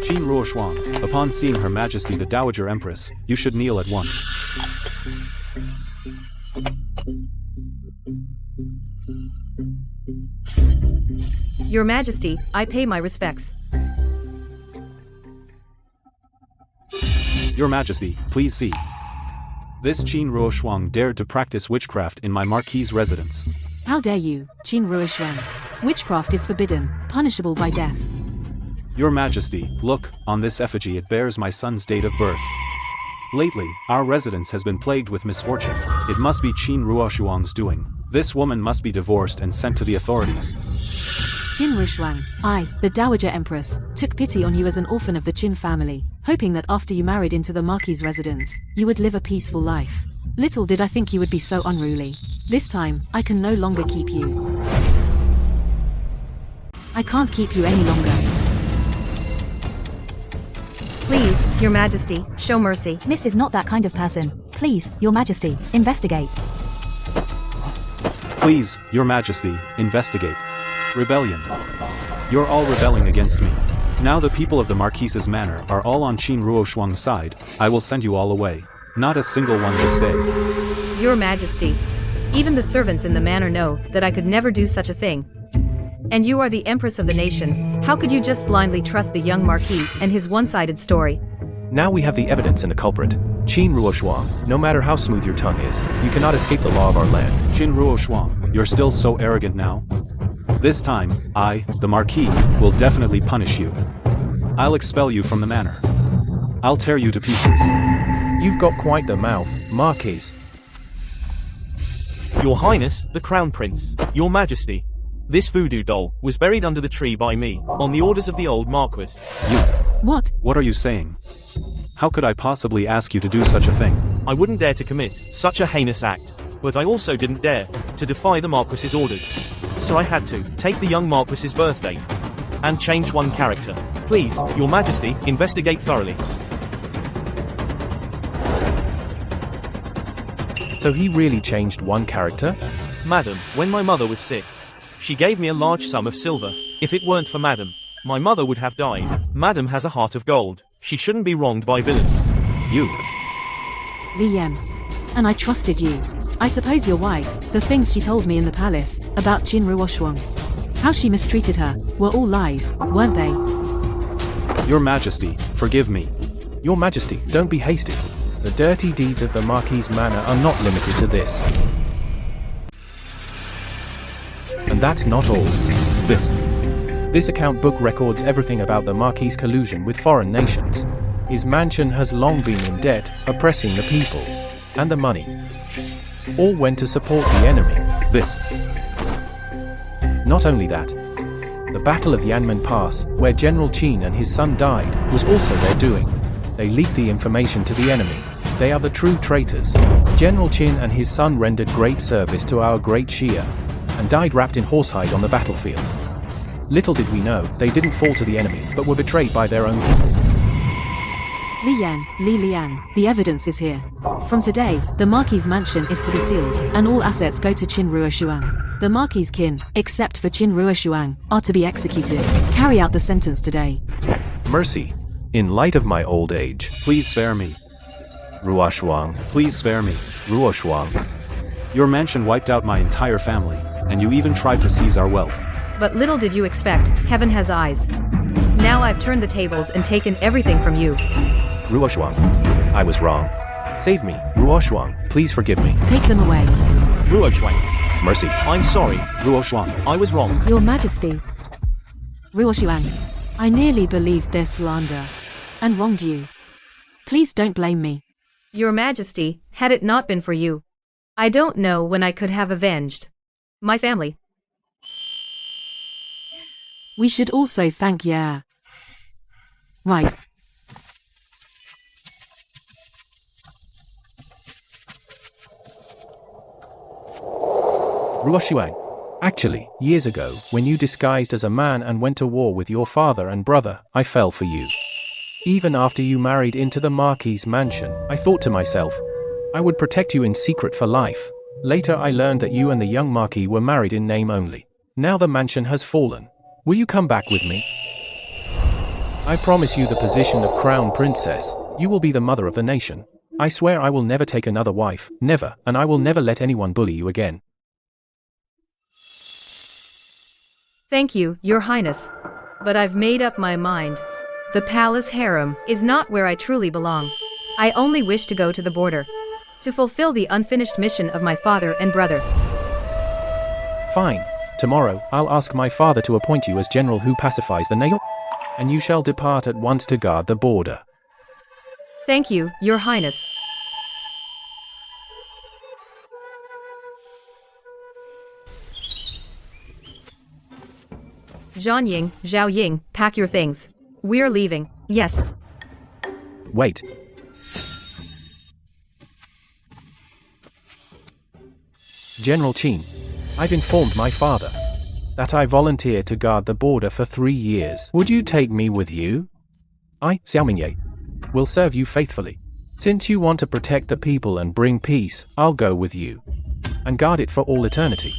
Qin Ruoshuang, upon seeing Her Majesty the Dowager Empress, you should kneel at once. Your Majesty, I pay my respects. Your Majesty, please see. This Qin Ruoshuang dared to practice witchcraft in my Marquis' residence. How dare you, Qin Ruoshuang? Witchcraft is forbidden, punishable by death. Your Majesty, look, on this effigy it bears my son's date of birth. Lately, our residence has been plagued with misfortune. It must be Qin Ruoshuang's doing. This woman must be divorced and sent to the authorities. Qin Ruoshuang, I, the Dowager Empress, took pity on you as an orphan of the Qin family, hoping that after you married into the Marquis' residence, you would live a peaceful life. Little did I think you would be so unruly. This time, I can no longer keep you. I can't keep you any longer. Please, Your Majesty, show mercy. Miss is not that kind of person. Please, Your Majesty, investigate. Please, Your Majesty, investigate. Rebellion. You're all rebelling against me. Now the people of the Marquis's manor are all on Qin Ruoshuang's side. I will send you all away. Not a single one will stay. Your Majesty, even the servants in the manor know that I could never do such a thing. And you are the Empress of the nation. How could you just blindly trust the young Marquis and his one-sided story? Now we have the evidence and the culprit. Qin Ruoshuang, no matter how smooth your tongue is, you cannot escape the law of our land. Qin Ruoshuang, you're still so arrogant now. This time, I, the Marquis, will definitely punish you. I'll expel you from the manor. I'll tear you to pieces. You've got quite the mouth, Marquis. Your Highness, the Crown Prince. Your Majesty. This voodoo doll was buried under the tree by me, on the orders of the old Marquis. What? What are you saying? How could I possibly ask you to do such a thing? I wouldn't dare to commit such a heinous act, but I also didn't dare to defy the Marquis's orders. So I had to take the young Marquis's birth date and change one character. Please, Your Majesty, investigate thoroughly. So he really changed one character? Madam, when my mother was sick, she gave me a large sum of silver. If it weren't for Madam, my mother would have died. Madam has a heart of gold. She shouldn't be wronged by villains. You. Li Yan. And I trusted you. I suppose your wife, the things she told me in the palace, about Qin Ruoshuang, how she mistreated her, were all lies, weren't they? Your Majesty, forgive me. Your Majesty, don't be hasty. The dirty deeds of the Marquis' manor are not limited to this. And that's not all. This account book records everything about the Marquis' collusion with foreign nations. His mansion has long been in debt, oppressing the people. And the money. All went to support the enemy. Not only that, the Battle of Yanmen Pass, where General Qin and his son died, was also their doing. They leaked the information to the enemy. They are the true traitors. General Qin and his son rendered great service to our great Shia, and died wrapped in horsehide on the battlefield. Little did we know, they didn't fall to the enemy, but were betrayed by their own people. Li Yan, Li Liang, the evidence is here. From today, the Marquis' mansion is to be sealed, and all assets go to Qin Ruoshuang. The Marquis' kin, except for Qin Ruoshuang, are to be executed. Carry out the sentence today. Mercy. In light of my old age. Please spare me. Ruoshuang. Please spare me. Ruoshuang. Your mansion wiped out my entire family, and you even tried to seize our wealth. But little did you expect, heaven has eyes. Now I've turned the tables and taken everything from you. Ruoshuang. I was wrong. Save me, Ruoshuang, please forgive me. Take them away. Ruoshuang. Mercy. I'm sorry, Ruoshuang. I was wrong. Your Majesty. Ruoshuang. I nearly believed their slander, and wronged you. Please don't blame me. Your Majesty, had it not been for you, I don't know when I could have avenged my family. We should also thank Ya. Right. Ruoshuang. Actually, years ago, when you disguised as a man and went to war with your father and brother, I fell for you. Even after you married into the Marquis' mansion, I thought to myself, I would protect you in secret for life. Later I learned that you and the young Marquis were married in name only. Now the mansion has fallen. Will you come back with me? I promise you the position of Crown Princess. You will be the mother of the nation. I swear I will never take another wife, never, and I will never let anyone bully you again. Thank you, Your Highness. But I've made up my mind. The palace harem is not where I truly belong. I only wish to go to the border, to fulfill the unfinished mission of my father and brother. Fine. Tomorrow, I'll ask my father to appoint you as general who pacifies the nation, and you shall depart at once to guard the border. Thank you, Your Highness. Zhanying, Zhaoying, pack your things. We're leaving. Yes. Wait. General Qin, I've informed my father that I volunteered to guard the border for 3 years. Would you take me with you? I, Xiaomingye, will serve you faithfully. Since you want to protect the people and bring peace, I'll go with you and guard it for all eternity.